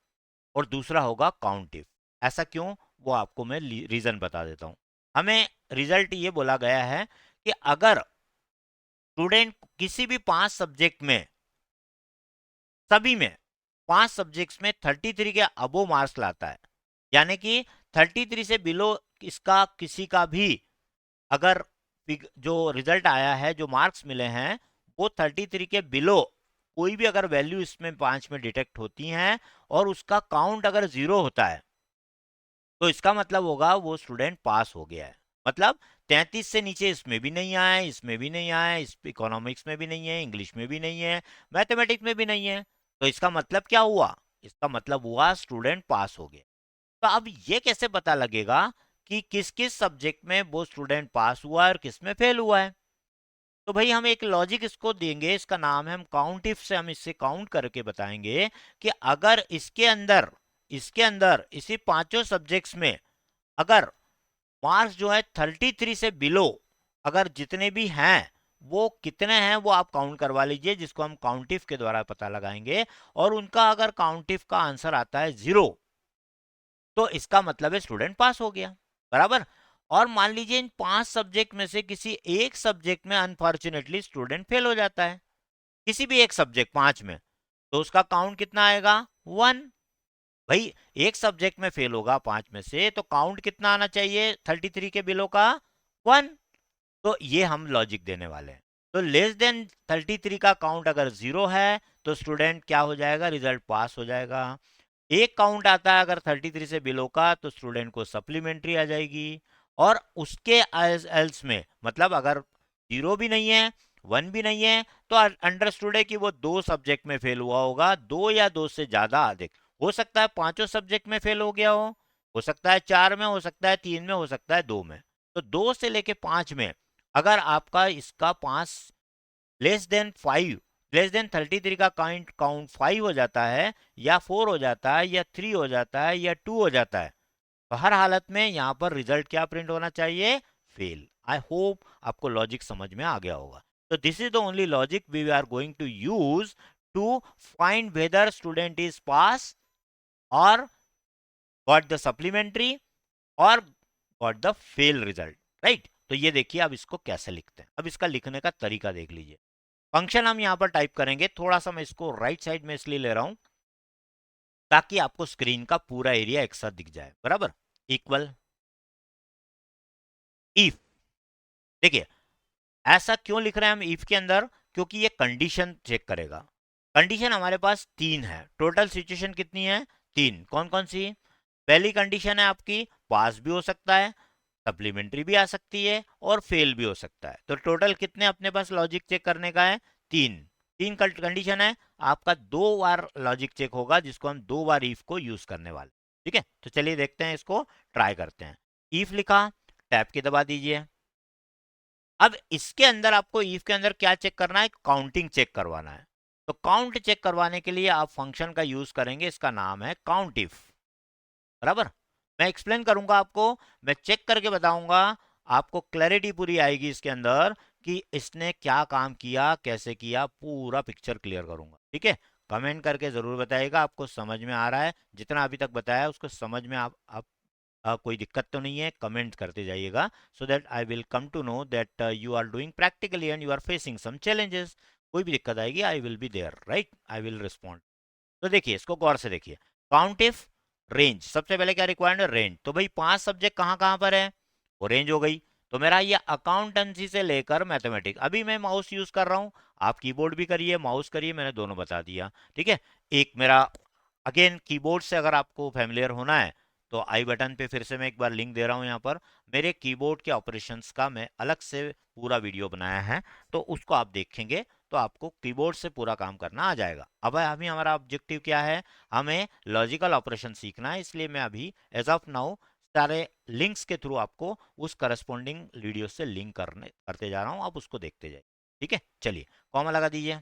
और दूसरा होगा काउंटिव। ऐसा क्यों, वो आपको मैं रीजन बता देता हूं। हमें रिजल्ट ये बोला गया है कि अगर स्टूडेंट किसी भी 5 सब्जेक्ट में, सभी में 5 सब्जेक्ट्स में 33 के अबो मार्क्स लाता है, यानी कि 33 से बिलो इसका किसी का भी अगर जो रिजल्ट आया है, जो मार्क्स मिले हैं, वो 33 के बिलो कोई भी अगर वैल्यू इसमें 5 में डिटेक्ट होती हैं और उसका काउंट अगर 0 होता है, तो इसका मतलब होगा वो स्टूडेंट पास हो गया है। मतलब 33 से नीचे इसमें भी नहीं आया, इसमें भी नहीं आया, इस इकोनॉमिक्स में भी नहीं है, इंग्लिश में भी नहीं है, मैथमेटिक्स में भी नहीं है, तो इसका मतलब क्या हुआ, इसका मतलब हुआ स्टूडेंट पास हो गया। तो अब ये कैसे पता लगेगा कि किस किस सब्जेक्ट में वो स्टूडेंट पास हुआ है और किस में फेल हुआ है। तो भाई हम एक लॉजिक इसको देंगे, इसका नाम है, हम काउंट इफ से हम इससे काउंट करके बताएंगे कि अगर इसके अंदर इसी 5 सब्जेक्ट्स में अगर मार्क्स जो है 33 से बिलो अगर जितने भी हैं, वो कितने हैं वो आप काउंट करवा लीजिए, जिसको हम काउंटिव के द्वारा पता लगाएंगे। और उनका अगर काउंटिव का आंसर आता है 0, तो इसका मतलब है स्टूडेंट पास हो गया, बराबर। और मान लीजिए इन 5 सब्जेक्ट में से किसी एक सब्जेक्ट में अनफॉर्चुनेटली स्टूडेंट फेल हो जाता है, किसी भी एक सब्जेक्ट 5 में, तो उसका काउंट कितना आएगा, 1। भाई एक सब्जेक्ट में फेल होगा 5 में से, तो काउंट कितना आना चाहिए 33 के बिलो का, 1। तो ये हम लॉजिक देने वाले हैं। तो लेस देन 33 का काउंट अगर 0 है तो स्टूडेंट क्या हो जाएगा, रिजल्ट पास हो जाएगा। एक काउंट आता है अगर 33 से बिलो का, तो स्टूडेंट को सप्लीमेंट्री आ जाएगी। और उसके एल्स में, मतलब अगर 0 भी नहीं है 1 भी नहीं है, तो अंडरस्टूड है कि वो 2 सब्जेक्ट में फेल हुआ होगा, 2 या 2 से ज्यादा अधिक, हो सकता है 5 सब्जेक्ट में फेल हो गया हो सकता है 4 में, हो सकता है 3 में, हो सकता है 2 में। तो 2 से लेके 5 में अगर आपका इसका 5 5, लेस देन 33 का काउंट 5 हो जाता है, या 4 हो जाता है, या 3 हो जाता है, या 2 हो जाता है, तो हर हालत में यहाँ पर रिजल्ट क्या प्रिंट होना चाहिए? फेल। आई होप आपको लॉजिक समझ में आ गया होगा। तो this is the only logic we are going to use to find whether student is pass और गॉट द सप्लीमेंट्री और got the fail result, right? तो ये देखिए अब इसको कैसे लिखते हैं। अब इसका लिखने का तरीका देख लीजिए। फंक्शन हम यहां पर टाइप करेंगे, थोड़ा सा मैं इसको राइट साइड में इसलिए ले रहा हूं ताकि आपको स्क्रीन का पूरा एरिया एक साथ दिख जाए, बराबर। इक्वल इफ, देखिए ऐसा क्यों लिख रहे हैं हम इफ के अंदर? क्योंकि ये कंडीशन चेक करेगा। कंडीशन हमारे पास 3 है, टोटल सिचुएशन कितनी है? 3। कौन कौन सी? पहली कंडीशन है आपकी पास भी हो सकता है, सप्लीमेंट्री भी आ सकती है और फेल भी हो सकता है। तो टोटल कितने अपने पास लॉजिक चेक करने का है? 3। 3 कंडीशन है, आपका 2 बार लॉजिक चेक होगा जिसको हम 2 बार इफ को यूज करने वाले। ठीक है, तो चलिए देखते हैं, इसको ट्राई करते हैं। इफ लिखा, टैब की दबा दीजिए। अब इसके अंदर आपको इफ के अंदर क्या चेक करना है? काउंटिंग चेक करवाना है। तो काउंट चेक करवाने के लिए आप फंक्शन का यूज करेंगे, इसका नाम है काउंट इफ, बराबर। मैं एक्सप्लेन करूंगा आपको, मैं चेक करके बताऊंगा, आपको क्लैरिटी पूरी आएगी इसके अंदर कि इसने क्या काम किया, कैसे किया, पूरा पिक्चर क्लियर करूंगा। ठीक है, कमेंट करके जरूर बताइएगा आपको समझ में आ रहा है, जितना अभी तक बताया उसको समझ में आप कोई दिक्कत तो नहीं है, कमेंट करते जाइएगा, so that I will come to know that you are doing practically and you are facing some challenges. कोई भी दिक्कत आएगी, I will be there, right, I will respond. तो देखिए इसको गौर से देखिए। काउंट इफ रेंज, सबसे पहले क्या रिक्वायर्ड है? रेंज। तो भाई 5 सब्जेक्ट कहाँ कहाँ पर है? वो रेंज हो गई। तो मेरा ये अकाउंटेंसी से लेकर मैथमेटिक्स, अभी मैं माउस यूज कर रहा हूँ, आप कीबोर्ड भी करिए, माउस करिए, मैंने दोनों बता दिया। ठीक है, एक मेरा अगेन कीबोर्ड से अगर आपको फैमिलियर होना है तो आई बटन पे फिर से मैं एक बार लिंक दे रहा हूँ यहाँ पर, मेरे कीबोर्ड के ऑपरेशंस का मैं अलग से पूरा वीडियो बनाया है, तो उसको आप देखेंगे तो आपको कीबोर्ड से पूरा काम करना आ जाएगा। अब अभी हमारा ऑब्जेक्टिव क्या है? हमें लॉजिकल ऑपरेशन सीखना है, इसलिए मैं अभी एज ऑफ नाउ सारे लिंक्स के थ्रू आपको उस करस्पॉन्डिंग वीडियो से लिंक करते जा रहा हूँ, आप उसको देखते जाइए। ठीक है, चलिए कॉमा लगा दीजिए।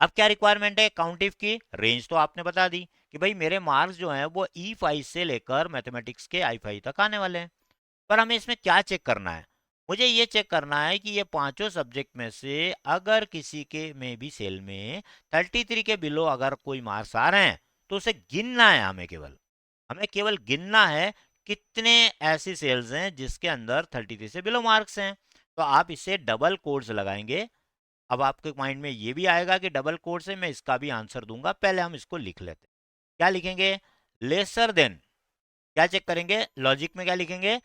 अब क्या रिक्वायरमेंट है काउंट इफ की? रेंज तो आपने बता दी कि भाई मेरे मार्क्स जो हैं वो E5 से लेकर मैथमेटिक्स के I5 तक आने वाले हैं, पर हमें इसमें क्या चेक करना है? मुझे ये चेक करना है कि ये पांचों सब्जेक्ट में से अगर किसी के में भी सेल में 33 के बिलो अगर कोई मार्क्स आ रहे हैं तो उसे गिनना है, हमें केवल गिनना है कितने ऐसी सेल्स हैं जिसके अंदर 33 से बिलो मार्क्स हैं। तो आप इसे डबल कोड्स लगाएंगे। अब आपके माइंड में ये भी आएगा कि डबल कोड से मैं इसका भी आंसर दूंगा, पहले हम इसको लिख लेते हैं। क्या लिखेंगे? लेसर देन, क्या चेक करेंगे लॉजिक में? क्या लिखेंगे?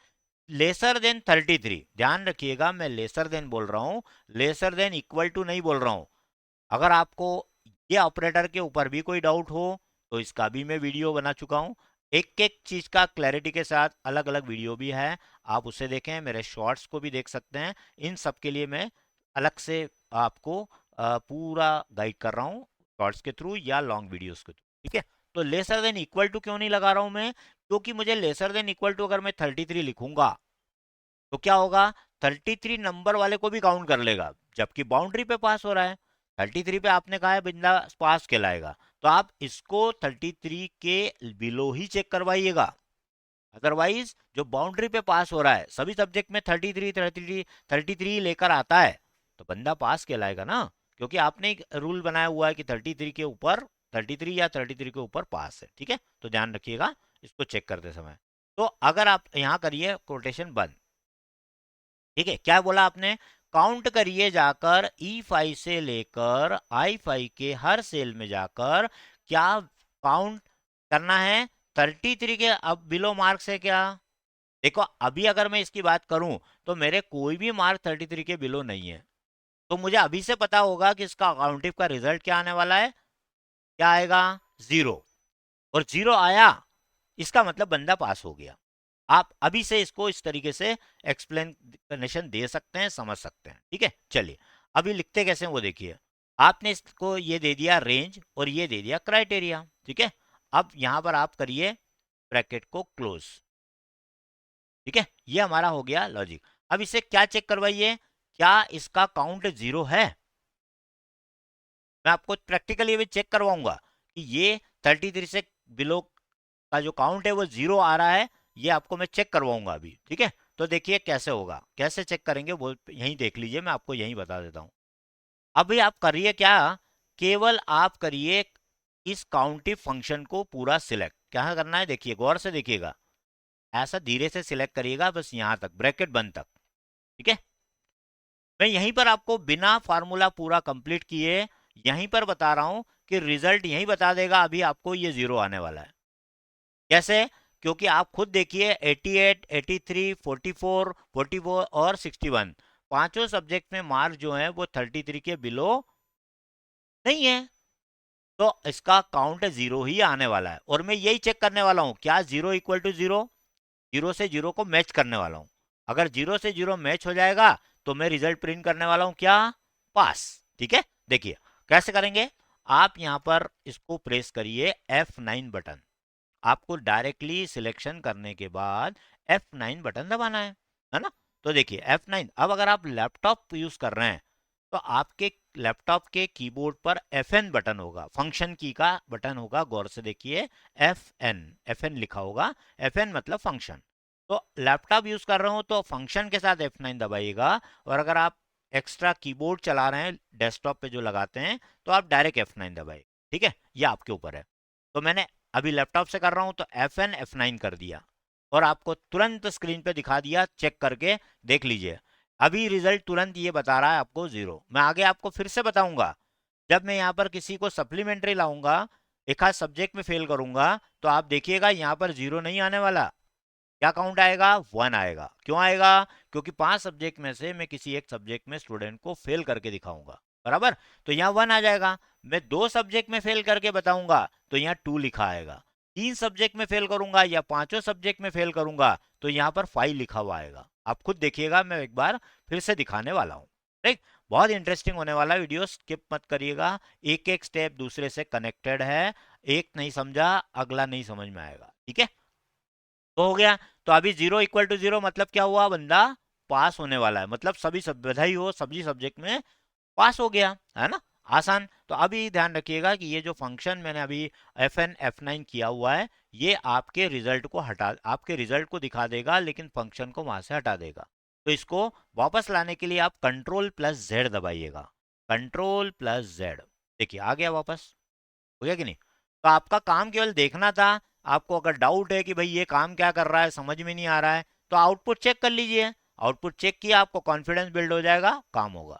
Lesser than 33। ध्यान रखिएगा मैं लेसर देन बोल रहा हूं, लेसर देन इक्वल टू नहीं बोल रहा हूं। अगर आपको ये ऑपरेटर के ऊपर भी कोई डाउट हो तो इसका भी मैं वीडियो बना चुका हूं, एक एक चीज का क्लैरिटी के साथ अलग अलग वीडियो भी है, आप उसे देखें, मेरे शॉर्ट्स को भी देख सकते हैं। इन सब के लिए मैं अलग से आपको पूरा गाइड कर रहा हूँ, शॉर्ट्स के थ्रू या लॉन्ग वीडियोस के थ्रू। ठीक है, तो लेसर देन इक्वल टू क्यों नहीं लगा रहा हूं मैं? क्योंकि मुझे लेसर देन इक्वल टू अगर मैं 33 लिखूंगा तो क्या होगा? 33 नंबर वाले को भी काउंट कर लेगा, जबकि बाउंड्री पे पास हो रहा है। 33 पे आपने कहा है बिंदा पास कहलाएगा, तो आप इसको 33 के बिलो ही चेक करवाइएगा। अदरवाइज जो बाउंड्री पे पास हो रहा है, सभी सब्जेक्ट में 33 लेकर आता है, तो बंदा पास कहलाएगा ना, क्योंकि आपने एक रूल बनाया हुआ है कि 33 के ऊपर, 33 या 33 के ऊपर पास है। ठीक है, तो ध्यान रखिएगा इसको चेक करते समय। तो अगर आप यहां करिए कोटेशन बंद। ठीक है, क्या बोला आपने? काउंट करिए जाकर E5 से लेकर I5 के हर सेल में जाकर, क्या काउंट करना है? 33 के अब बिलो मार्क्स है क्या? देखो अभी अगर मैं इसकी बात करूं तो मेरे कोई भी मार्क 33 के बिलो नहीं है, तो मुझे अभी से पता होगा कि इसका अकाउंटिव का रिजल्ट क्या आने वाला है। क्या आएगा? 0। और 0 आया, इसका मतलब बंदा पास हो गया। आप अभी से इसको इस तरीके से एक्सप्लेनेशन दे सकते हैं, समझ सकते हैं। ठीक है, चलिए अभी लिखते कैसे हैं वो देखिए। आपने इसको ये दे दिया रेंज और ये दे दिया क्राइटेरिया। ठीक है, अब यहां पर आप करिए ब्रैकेट को क्लोज। ठीक है, ये हमारा हो गया लॉजिक। अब इसे क्या चेक करवाइए? क्या इसका काउंट 0 है? मैं आपको प्रैक्टिकली भी चेक करवाऊंगा कि ये 33 से बिलो का जो काउंट है वो 0 आ रहा है, ये आपको मैं चेक करवाऊंगा अभी, ठीक है? तो देखिए कैसे होगा, कैसे चेक करेंगे वो यहीं देख लीजिए, मैं आपको यहीं बता देता हूँ। अभी आप करिए क्या, केवल आप करिए इस काउंटिव फंक्शन को पूरा सिलेक्ट। क्या करना है देखिए, गौर से देखिएगा, ऐसा धीरे से सिलेक्ट करिएगा बस यहां तक, ब्रैकेट बंद तक, ठीक है? मैं यहीं पर आपको बिना फार्मूला पूरा कंप्लीट किए यहीं पर बता रहा हूं कि रिजल्ट यहीं बता देगा अभी आपको ये 0 आने वाला है। कैसे? क्योंकि आप खुद देखिए 88, 83, 44, 44 और 61 पांचों सब्जेक्ट में मार्क्स जो है वो 33 के बिलो नहीं है, तो इसका काउंट 0 ही आने वाला है। और मैं यही चेक करने वाला हूं, क्या 0 इक्वल टू 0, 0 से 0 को मैच करने वाला हूं। अगर 0 से 0 मैच हो जाएगा तो मैं रिजल्ट प्रिंट करने वाला हूं, क्या? पास। ठीक है, देखिए कैसे करेंगे। आप यहां पर इसको प्रेस करिए F9 बटन, आपको डायरेक्टली सिलेक्शन करने के बाद F9 बटन दबाना है ना? तो देखिए F9। अब अगर आप लैपटॉप यूज कर रहे हैं तो आपके लैपटॉप के कीबोर्ड पर FN बटन होगा, फंक्शन की का बटन होगा, गौर से देखिए FN लिखा होगा, FN मतलब फंक्शन। तो लैपटॉप यूज कर रहे हो तो फंक्शन के साथ F9 दबाइएगा, और अगर आप एक्स्ट्रा कीबोर्ड चला रहे हैं डेस्कटॉप पे जो लगाते हैं तो आप डायरेक्ट F9 दबाइए, ठीक है? ये आपके ऊपर है। तो मैंने अभी लैपटॉप से कर रहा हूं तो FN F9 कर दिया और आपको तुरंत स्क्रीन पे दिखा दिया, चेक करके देख लीजिए। अभी रिजल्ट तुरंत ये बता रहा है आपको 0। मैं आगे आपको फिर से बताऊंगा, जब मैं यहाँ पर किसी को सप्लीमेंट्री लाऊंगा, एक आध सब्जेक्ट में फेल करूंगा, तो आप देखिएगा यहाँ पर 0 नहीं आने वाला, क्या काउंट आएगा? 1 आएगा। क्यों आएगा? क्योंकि 5 सब्जेक्ट में से मैं किसी एक सब्जेक्ट में स्टूडेंट को फेल करके दिखाऊंगा, बराबर? तो यहाँ 1 आ जाएगा। मैं 2 सब्जेक्ट में फेल करके बताऊंगा तो यहाँ 2 लिखा आएगा। 3 सब्जेक्ट में फेल करूंगा या पांचों सब्जेक्ट में फेल करूंगा तो यहाँ पर 5 लिखा हुआ आएगा। आप खुद देखिएगा, मैं एक बार फिर से दिखाने वाला हूँ, ठीक? बहुत इंटरेस्टिंग होने वाला वीडियो, स्किप मत करिएगा। एक एक स्टेप दूसरे से कनेक्टेड है, एक नहीं समझा अगला नहीं समझ में आएगा, ठीक है? तो हो गया। तो अभी 0 इक्वल टू 0 मतलब क्या हुआ, बंदा पास होने वाला है, मतलब सभी सब बधाई हो, सभी सब्जेक्ट में पास हो गया, है ना? आसान। तो अभी ध्यान रखिएगा कि ये जो फंक्शन मैंने अभी FN F9 किया हुआ है, ये आपके रिजल्ट को आपके रिजल्ट को दिखा देगा, लेकिन फंक्शन को वहां से हटा देगा। तो इसको वापस लाने के लिए आप Ctrl+Z दबाइएगा, Ctrl+Z। देखिए आ गया वापस, हो गया कि नहीं? तो आपका काम केवल देखना था। आपको अगर डाउट है कि भाई ये काम क्या कर रहा है, समझ में नहीं आ रहा है, तो आउटपुट चेक कर लीजिए। आउटपुट चेक किया, आपको कॉन्फिडेंस बिल्ड हो जाएगा, काम होगा।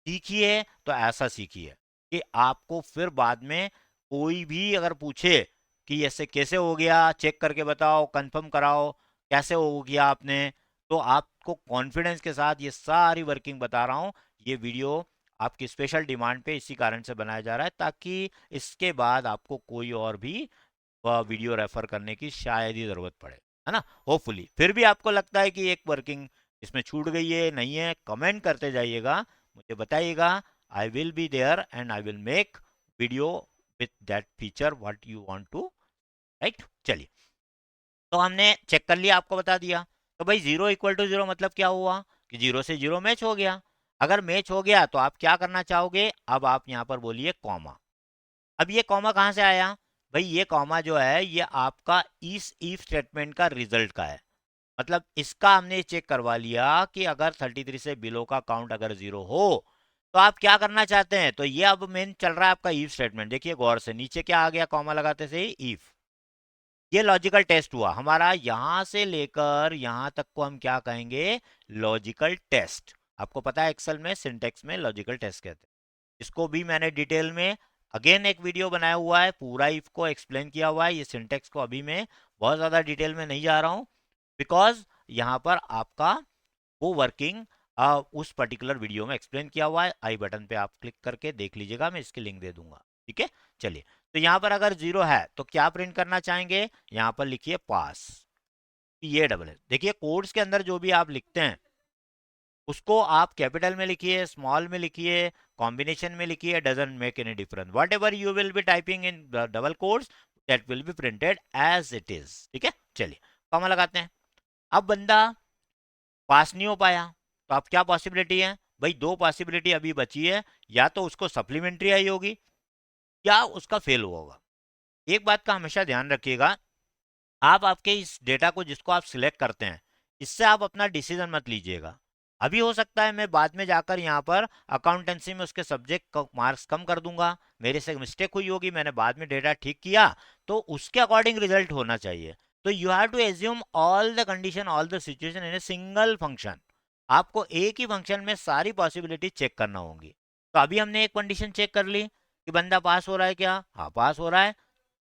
सीखिए तो ऐसा सीखिए कि आपको फिर बाद में कोई भी अगर पूछे कि ऐसे कैसे हो गया, चेक करके बताओ, कंफर्म कराओ, कैसे हो गया आपने, तो आपको कॉन्फिडेंस के साथ ये सारी वर्किंग बता रहा हूँ। ये वीडियो आपकी स्पेशल डिमांड पे इसी कारण से बनाया जा रहा है, ताकि इसके बाद आपको कोई और भी वीडियो रेफर करने की शायद ही ज़रूरत पड़े, है ना? होपफुली। फिर भी आपको लगता है कि एक वर्किंग इसमें छूट गई है, नहीं है, कमेंट करते जाइएगा, मुझे बताइएगा। I will be there and I will make video with that feature what you want to, right? चलिए, तो हमने चेक कर लिया, आपको बता दिया। तो भाई 0 इक्वल टू 0 मतलब क्या हुआ कि 0 से 0 मैच हो गया। अगर मैच हो गया तो आप क्या करना चाहोगे, अब आप यहाँ पर बोलिए कॉमा। अब ये कॉमा कहाँ से आया? भाई ये कॉमा जो है ये आपका इस इफ स्टेटमेंट का रिजल्ट का है। मतलब इसका हमने चेक करवा लिया कि अगर 33 से बिलो का काउंट अगर 0 हो तो आप क्या करना चाहते हैं। तो ये अब मेन चल रहा है आपका इफ स्टेटमेंट। देखिए गौर से, नीचे क्या आ गया कॉमा लगाते से ही, इफ। ये लॉजिकल टेस्ट हुआ हमारा, यहां से लेकर यहां तक को हम क्या कहेंगे, लॉजिकल टेस्ट। आपको पता है एक्सेल में सिंटेक्स में लॉजिकल टेस्ट कहते हैं। इसको भी मैंने डिटेल में अगेन एक वीडियो बनाया हुआ है, पूरा इफ को एक्सप्लेन किया हुआ है। ये सिंटेक्स को अभी मैं बहुत ज़्यादा डिटेल में नहीं जा रहा हूँ, बिकॉज यहाँ पर आपका वो वर्किंग उस पर्टिकुलर वीडियो में एक्सप्लेन किया हुआ है। आई बटन पे आप क्लिक करके देख लीजिएगा, मैं इसकी लिंक दे दूंगा, ठीक है? चलिए, तो यहाँ पर अगर 0 है तो क्या प्रिंट करना चाहेंगे, यहाँ पर लिखिए पास, ये डबल है। देखिए कोड्स के अंदर जो भी आप लिखते हैं उसको आप कैपिटल में लिखिए, स्मॉल में लिखिए, कॉम्बिनेशन में लिखिए, doesn't make any difference. Whatever you will be typing in double quotes that will be printed as it is, ठीक है? चलिए, कॉमा लगाते हैं। अब बंदा पास नहीं हो पाया तो अब क्या पॉसिबिलिटी है, भाई दो पॉसिबिलिटी अभी बची है, या तो उसको सप्लीमेंट्री आई होगी या उसका फेल हुआ होगा। एक बात का हमेशा ध्यान रखिएगा, आप आपके इस डेटा को जिसको आप सिलेक्ट करते हैं, इससे आप अपना डिसीजन मत लीजिएगा। अभी हो सकता है मैं बाद में जाकर यहाँ पर अकाउंटेंसी में उसके सब्जेक्ट मार्क्स कम कर दूंगा, मेरे से मिस्टेक हुई होगी, मैंने बाद में डेटा ठीक किया, तो उसके अकॉर्डिंग रिजल्ट होना चाहिए। तो you have to assume all the condition, all the situation in a single function. आपको एक ही फंक्शन में सारी पॉसिबिलिटी चेक करना होंगी। तो अभी हमने एक कंडीशन चेक कर ली कि बंदा पास हो रहा है क्या, हाँ पास हो रहा है,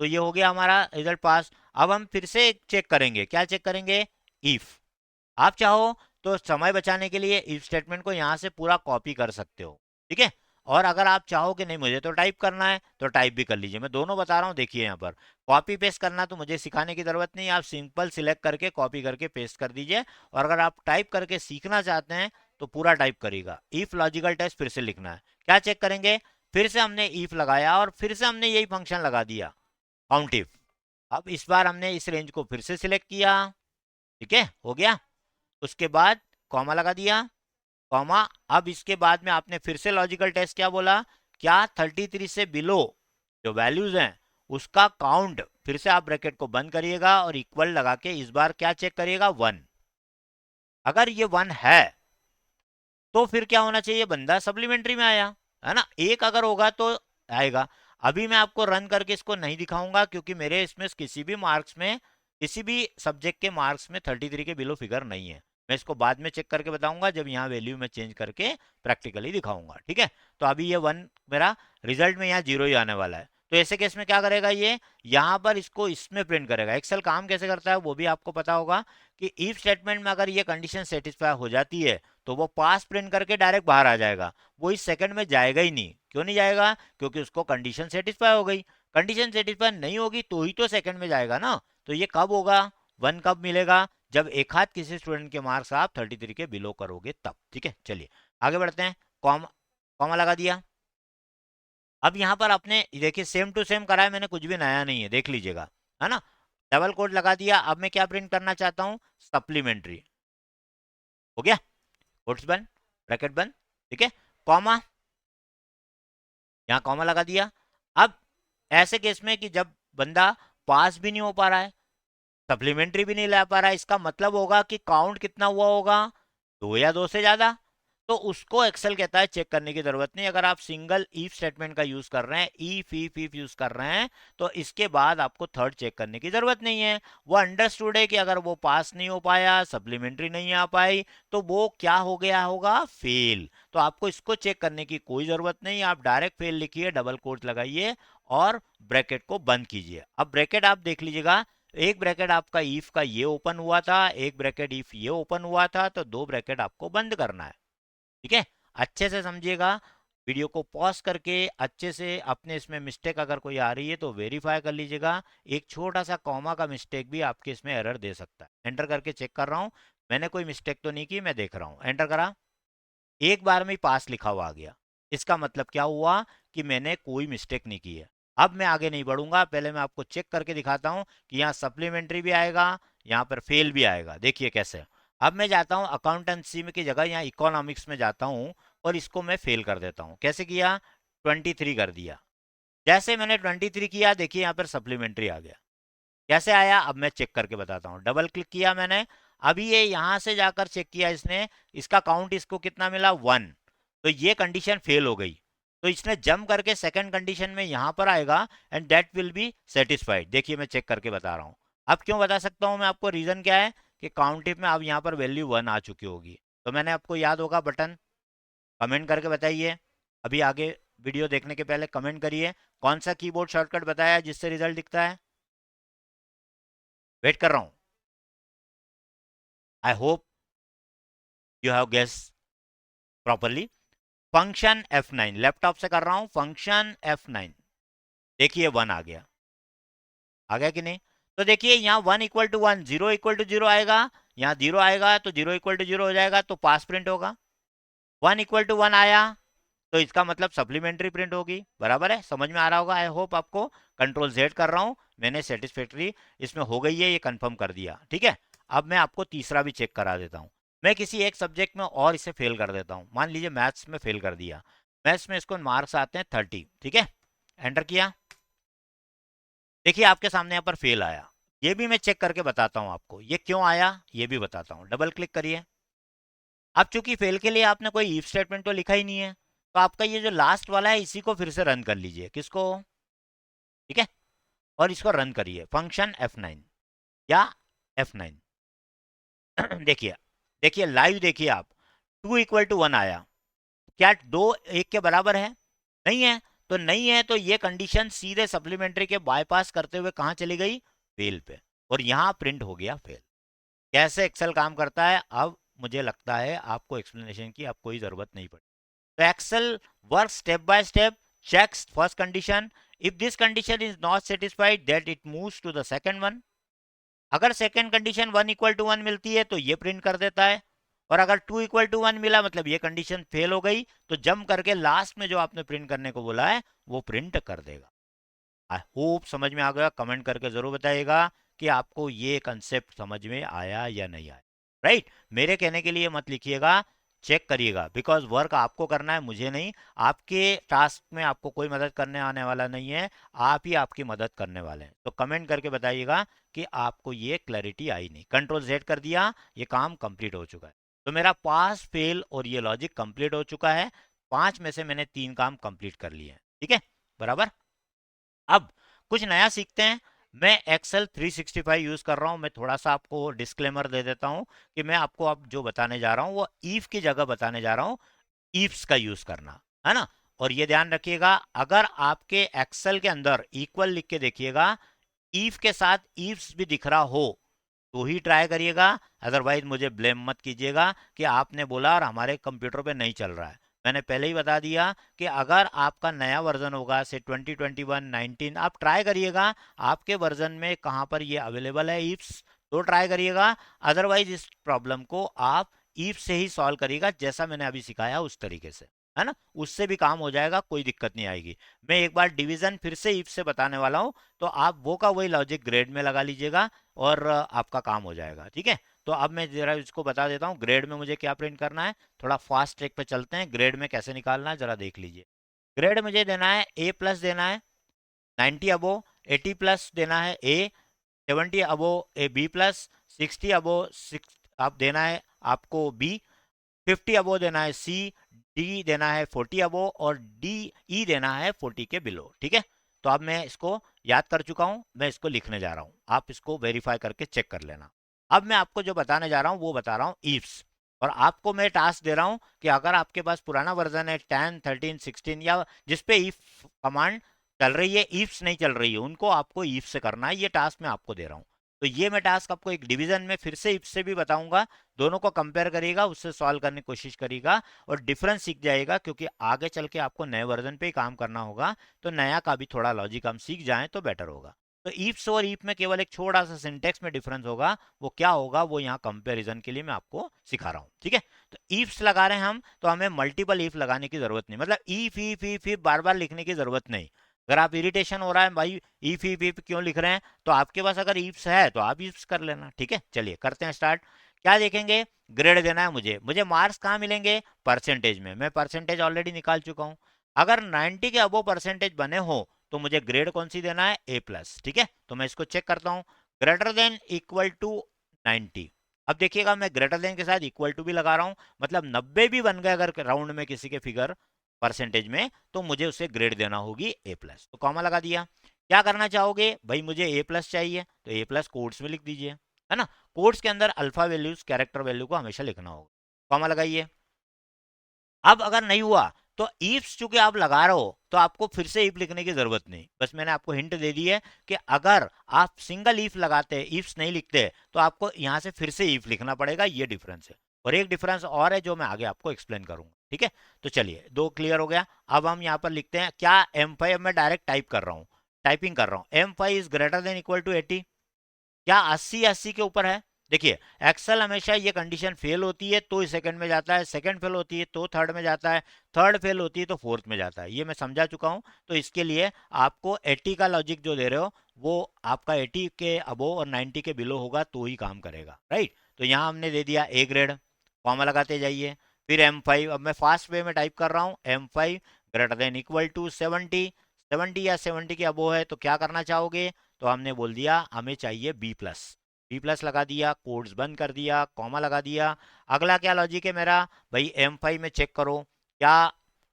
तो ये हो गया हमारा रिजल्ट पास। अब हम फिर से चेक करेंगे, क्या चेक करेंगे, इफ। आप चाहो तो समय बचाने के लिए इफ स्टेटमेंट को यहां से पूरा कॉपी कर सकते हो, ठीक है। और अगर आप चाहो कि नहीं मुझे तो टाइप करना है, तो टाइप भी कर लीजिए। मैं दोनों बता रहा हूँ, देखिए यहाँ पर कॉपी पेस्ट करना तो मुझे सिखाने की जरूरत नहीं, आप सिंपल सिलेक्ट करके कॉपी करके पेस्ट कर दीजिए। और अगर आप टाइप करके सीखना चाहते हैं तो पूरा टाइप करिएगा। इफ लॉजिकल टेस्ट फिर से लिखना है, क्या चेक करेंगे, फिर से हमने इफ लगाया और फिर से हमने यही फंक्शन लगा दिया, काउंट इफ। अब इस बार हमने इस रेंज को फिर से सिलेक्ट किया, ठीक है, हो गया। उसके बाद कॉमा लगा दिया, कॉमा। अब इसके बाद में आपने फिर से लॉजिकल टेस्ट क्या बोला, क्या 33 से बिलो जो वैल्यूज हैं उसका काउंट, फिर से आप ब्रैकेट को बंद करिएगा और इक्वल लगा के इस बार क्या चेक करिएगा, 1। अगर ये 1 है तो फिर क्या होना चाहिए, बंदा सप्लीमेंट्री में आया, है ना। एक अगर होगा तो आएगा। अभी मैं आपको रन करके इसको नहीं दिखाऊंगा क्योंकि मेरे इसमें किसी भी मार्क्स में, किसी भी सब्जेक्ट के मार्क्स में 33 के बिलो फिगर नहीं है। मैं इसको बाद में चेक करके बताऊंगा जब यहाँ वैल्यू में चेंज करके प्रैक्टिकली दिखाऊंगा, ठीक है। तो अभी ये 1 मेरा रिजल्ट में यहाँ 0 ही आने वाला है। तो ऐसे केस में क्या करेगा, ये यहाँ पर इसको इसमें प्रिंट करेगा। एक्सेल काम कैसे करता है वो भी आपको पता होगा कि इफ स्टेटमेंट में अगर ये कंडीशन सेटिस्फाई हो जाती है तो वो पास प्रिंट करके डायरेक्ट बाहर आ जाएगा, वो इस सेकंड में जाएगा ही नहीं। क्यों नहीं जाएगा, क्योंकि उसको कंडीशन सेटिस्फाई हो गई। कंडीशन सेटिस्फाई नहीं होगी तो ही तो सेकंड में जाएगा ना। तो ये कब होगा, 1 कब मिलेगा, जब एक हाथ किसी स्टूडेंट के मार्क्स आप 33 के बिलो करोगे तब, ठीक है। चलिए आगे बढ़ते हैं, कॉमा, कॉमा लगा दिया। अब यहाँ पर आपने देखिए सेम टू सेम करा है मैंने, कुछ भी नया नहीं है, देख लीजिएगा, है ना। डबल कोट लगा दिया। अब मैं क्या प्रिंट करना चाहता हूँ, सप्लीमेंट्री, हो गया, कोट्स बंद, ब्रैकेट बंद, ठीक है, कॉमा, यहाँ कॉमा लगा दिया। अब ऐसे केस में कि जब बंदा पास भी नहीं हो पा रहा है, सप्लीमेंट्री भी नहीं ला पा रहा है, इसका मतलब होगा कि काउंट कितना हुआ होगा, 2 या 2 से ज्यादा। तो उसको एक्सेल कहता है चेक करने की जरूरत नहीं। अगर आप सिंगल इफ स्टेटमेंट का यूज कर रहे हैं, इफ यूज कर रहे हैं, तो इसके बाद आपको थर्ड चेक करने की जरूरत नहीं है। वो अंडरस्टूड है कि अगर वो पास नहीं हो पाया, सप्लीमेंट्री नहीं आ पाई, तो वो क्या हो गया होगा, फेल। तो आपको इसको चेक करने की कोई जरूरत नहीं, आप डायरेक्ट फेल लिखिए, डबल कोट लगाइए और ब्रैकेट को बंद कीजिए। अब ब्रैकेट आप देख लीजिएगा, एक ब्रैकेट आपका इफ का ये ओपन हुआ था, एक ब्रैकेट इफ ये ओपन हुआ था, तो 2 ब्रैकेट आपको बंद करना है, ठीक है। अच्छे से समझिएगा, वीडियो को पॉज करके अच्छे से अपने इसमें मिस्टेक अगर कोई आ रही है तो वेरीफाई कर लीजिएगा। एक छोटा सा कॉमा का मिस्टेक भी आपके इसमें एरर दे सकता है। एंटर करके चेक कर रहा हूं, मैंने कोई मिस्टेक तो नहीं की, मैं देख रहा हूं। एंटर करा, एक बार में ही पास लिखा हुआ आ गया। इसका मतलब क्या हुआ कि मैंने कोई मिस्टेक नहीं की है। अब मैं आगे नहीं बढ़ूंगा, पहले मैं आपको चेक करके दिखाता हूं कि यहाँ सप्लीमेंट्री भी आएगा, यहाँ पर फेल भी आएगा। देखिए कैसे। अब मैं जाता हूँ अकाउंटेंसी में की जगह यहाँ इकोनॉमिक्स में जाता हूँ और इसको मैं फेल कर देता हूँ। कैसे किया, 23 कर दिया। जैसे मैंने 23 किया, देखिए यहाँ पर सप्लीमेंट्री आ गया। कैसे आया, अब मैं चेक करके बताता हूँ। डबल क्लिक किया मैंने, अभी ये यहां से जाकर चेक किया इसने, इसका काउंट इसको कितना मिला, 1। तो ये कंडीशन फेल हो गई। तो इसने जंप करके सेकंड कंडीशन में यहां पर आएगा and that will be satisfied. देखिए मैं चेक करके बता रहा हूँ। अब क्यों बता सकता हूँ मैं आपको, रीजन क्या है कि काउंट इफ में अब यहाँ पर वैल्यू 1 आ चुकी होगी। तो मैंने आपको याद होगा बटन, कमेंट करके बताइए। अभी आगे वीडियो देखने के पहले कमेंट करिए कौन सा कीबोर्ड शॉर्टकट बताया जिससे रिजल्ट दिखता है। वेट कर रहा हूँ। I hope you have guess properly. Function F9, laptop से कर रहा हूं, फंक्शन F9। देखिए 1 आ गया, आ गया कि नहीं। तो देखिए यहाँ 1 इक्वल टू 1, 0 इक्वल टू 0 आएगा, यहाँ 0 आएगा तो 0 इक्वल टू 0 हो जाएगा, तो पास प्रिंट होगा। 1 इक्वल टू 1 आया तो इसका मतलब सप्लीमेंट्री प्रिंट होगी। बराबर है, समझ में आ रहा होगा। आई होप आपको। कंट्रोल Z कर रहा हूं, मैंने सेटिस्फैक्ट्री इसमें हो गई है, ये कंफर्म कर दिया, ठीक है। अब मैं आपको तीसरा भी चेक करा देता हूं। मैं किसी एक सब्जेक्ट में और इसे फेल कर देता हूँ, मान लीजिए मैथ्स में फेल कर दिया, मैथ्स में इसको मार्क्स आते हैं 30, ठीक है, एंटर किया, देखिए आपके सामने यहाँ पर फेल आया, ये भी मैं चेक करके बताता हूँ आपको ये क्यों आया, ये भी बताता हूँ, डबल क्लिक करिए। अब चूंकि फेल के लिए आपने कोई इफ स्टेटमेंट तो लिखा ही नहीं है, तो आपका ये जो लास्ट वाला है इसी को फिर से रन कर लीजिए, किसको, ठीक है, और इसको रन करिए फंक्शन F9 या F9। देखिए, देखिए लाइव देखिए आप, 2 = 1 आया, क्या 2 1 के बराबर है, नहीं है, तो नहीं है तो ये कंडीशन सीधे सप्लीमेंट्री के बाईपास करते हुए कहाँ चली गई, फेल पे, और यहाँ प्रिंट हो गया फेल। कैसे एक्सेल काम करता है अब मुझे लगता है आपको एक्सप्लेनेशन की अब कोई जरूरत नहीं पड़ी। तो Excel work step by step, checks first condition, if this condition is not satisfied that it moves to the second one. अगर सेकंड कंडीशन 1 = 1 मिलती है तो ये प्रिंट कर देता है, और अगर 2 = 1 मिला मतलब ये कंडीशन फेल हो गई, तो जंप करके लास्ट में जो आपने प्रिंट करने को बोला है वो प्रिंट कर देगा। आई होप समझ में आ गया, कमेंट करके जरूर बताइएगा कि आपको ये कंसेप्ट समझ में आया या नहीं आया, राइट। मेरे कहने के लिए मत लिखिएगा, चेक करिएगा, बिकॉज वर्क आपको करना है, मुझे नहीं। आपके टास्क में आपको कोई मदद करने आने वाला नहीं है, आप ही आपकी मदद करने वाले हैं। तो कमेंट करके बताइएगा कि आपको ये क्लैरिटी आई नहीं। Ctrl Z कर दिया, ये काम कंप्लीट हो चुका है। तो मेरा पास फेल और ये लॉजिक कंप्लीट हो चुका है, 5 में से मैंने 3 काम कंप्लीट कर लिए हैं, ठीक है, बराबर। अब कुछ नया सीखते हैं। मैं एक्सेल 365 यूज कर रहा हूं, मैं थोड़ा सा आपको डिस्क्लेमर दे देता हूं कि मैं आपको अब जो बताने जा रहा हूं वो इफ की जगह बताने जा रहा हूं इफ्स का यूज करना, है ना। और ये ध्यान रखिएगा, अगर आपके एक्सेल के अंदर इक्वल लिख के देखिएगा, इफ के साथ इफ्स भी दिख रहा हो तो ही ट्राई करिएगा, अदरवाइज मुझे ब्लेम मत कीजिएगा कि आपने बोला और हमारे कंप्यूटर पे नहीं चल रहा है। मैंने पहले ही बता दिया कि अगर आपका नया वर्जन होगा से 2021-19, आप ट्राई करिएगा आपके वर्जन में कहाँ पर ये अवेलेबल है इफ्स, तो ट्राई करिएगा, अदरवाइज इस प्रॉब्लम को आप इफ से ही सॉल्व करिएगा, जैसा मैंने अभी सिखाया उस तरीके से, है ना, उससे भी काम हो जाएगा, कोई दिक्कत नहीं आएगी। मैं एक बार डिवीजन फिर से इफ से बताने वाला हूँ, तो आप वो का वही लॉजिक ग्रेड में लगा लीजिएगा और आपका काम हो जाएगा, ठीक है। तो अब मैं जरा इसको बता देता हूँ, ग्रेड में मुझे क्या प्रिंट करना है, थोड़ा फास्ट ट्रैक पे चलते हैं, ग्रेड में कैसे निकालना है जरा देख लीजिए। ग्रेड मुझे देना है A+ देना है, 90 अबो, 80+ देना है A, 70 अबो ए B+, 60 अबो 6 आप देना है आपको B, 50 अबो देना है C, D देना है 40 अबो, और E देना है 40 के बिलो, ठीक है। तो अब मैं इसको याद कर चुका हूं, मैं इसको लिखने जा रहा हूं, आप इसको वेरीफाई करके चेक कर लेना। अब मैं आपको जो बताने जा रहा हूं वो बता रहा हूं इफ्स, और आपको मैं टास्क दे रहा हूं कि अगर आपके पास पुराना वर्जन है 10, 13, 16 या जिसपे इफ कमांड चल रही है, इफ्स नहीं चल रही है, उनको आपको इफ से करना है, ये टास्क मैं आपको दे रहा हूँ। तो ये मैं टास्क आपको एक डिवीजन में फिर से इफ से भी बताऊंगा, दोनों को कंपेयर करिएगा, उससे सॉल्व करने की कोशिश करिएगा और डिफरेंस सीख जाएगा, क्योंकि आगे चल के आपको नए वर्जन पे ही काम करना होगा, तो नया का भी थोड़ा लॉजिक हम सीख जाएं तो बेटर होगा। तो इफ्स और इफ में केवल एक छोटा सा सिंटेक्स में डिफरेंस होगा, वो क्या होगा वो यहाँ कंपेरिजन के लिए मैं आपको सिखा रहा हूँ, ठीक है। तो इफ्स लगा रहे हैं हम, तो हमें मल्टीपल इफ लगाने की जरूरत नहीं, मतलब इफ इफ इफ इफ बार बार लिखने की जरूरत नहीं। अगर आप इरिटेशन हो रहा है भाई इफ इफ इफ क्यों लिख रहे हैं, तो आपके पास अगर इफ्स है तो आप इफ्स कर लेना, ठीक है। चलिए करते हैं स्टार्ट। क्या देखेंगे, ग्रेड देना है मुझे, मुझे मार्क्स कहाँ मिलेंगे, परसेंटेज में, मैं परसेंटेज ऑलरेडी निकाल चुका हूँ। अगर 90 के अबो परसेंटेज बने हो तो मुझे ग्रेड कौन सी देना है, A+, ठीक है। तो मैं इसको चेक करता हूँ, ग्रेटर देन इक्वल टू 90। अब देखिएगा मैं ग्रेटर देन के साथ इक्वल टू भी लगा रहा हूँ, मतलब 90 भी बन गए अगर राउंड में किसी के फिगर परसेंटेज में, तो मुझे उसे ग्रेड देना होगी A+, तो कॉमा लगा दिया। क्या करना चाहोगे भाई, मुझे A+ चाहिए, तो A+ कोड्स में लिख दीजिए, है ना, कोड्स के अंदर अल्फा वैल्यूज कैरेक्टर वैल्यू को हमेशा लिखना होगा, कॉमा लगाइए। अब अगर नहीं हुआ तो इफ्स चूंकि आप लगा रहे हो तो आपको फिर से इफ लिखने की जरूरत नहीं, बस मैंने आपको हिंट दे दी है कि अगर आप सिंगल इफ लगाते हैं, इफ्स नहीं लिखते, तो आपको यहां से फिर से इफ लिखना पड़ेगा, ये डिफरेंस है। और एक डिफरेंस और है जो मैं आगे आपको एक्सप्लेन करूंगा, ठीक है। तो चलिए, दो क्लियर हो गया। अब हम यहाँ पर लिखते हैं क्या, M5 में डायरेक्ट टाइप कर रहा हूँ, टाइपिंग कर रहा हूँ, M5 is greater than equal to 80, क्या 80 के ऊपर है। देखिए एक्सेल हमेशा ये कंडीशन फेल होती है तो सेकंड में जाता है, सेकंड फेल होती है तो थर्ड में जाता है, थर्ड फेल होती है तो फोर्थ में जाता है, ये मैं समझा चुका हूं। तो इसके लिए आपको 80 का लॉजिक जो दे रहे हो वो आपका 80 के अबो और 90 के बिलो होगा तो ही काम करेगा, राइट। तो यहाँ हमने दे दिया A ग्रेड, कॉमा लगाते जाइए। फिर M5, अब मैं फास्ट वे में टाइप कर रहा हूँ, M5 greater than equal to 70, 70 या 70 के अबो है तो क्या करना चाहोगे, तो हमने बोल दिया हमें चाहिए B+, लगा दिया, कोड्स बंद कर दिया, कॉमा लगा दिया। अगला क्या लॉजिक है मेरा, भाई M5 में चेक करो क्या,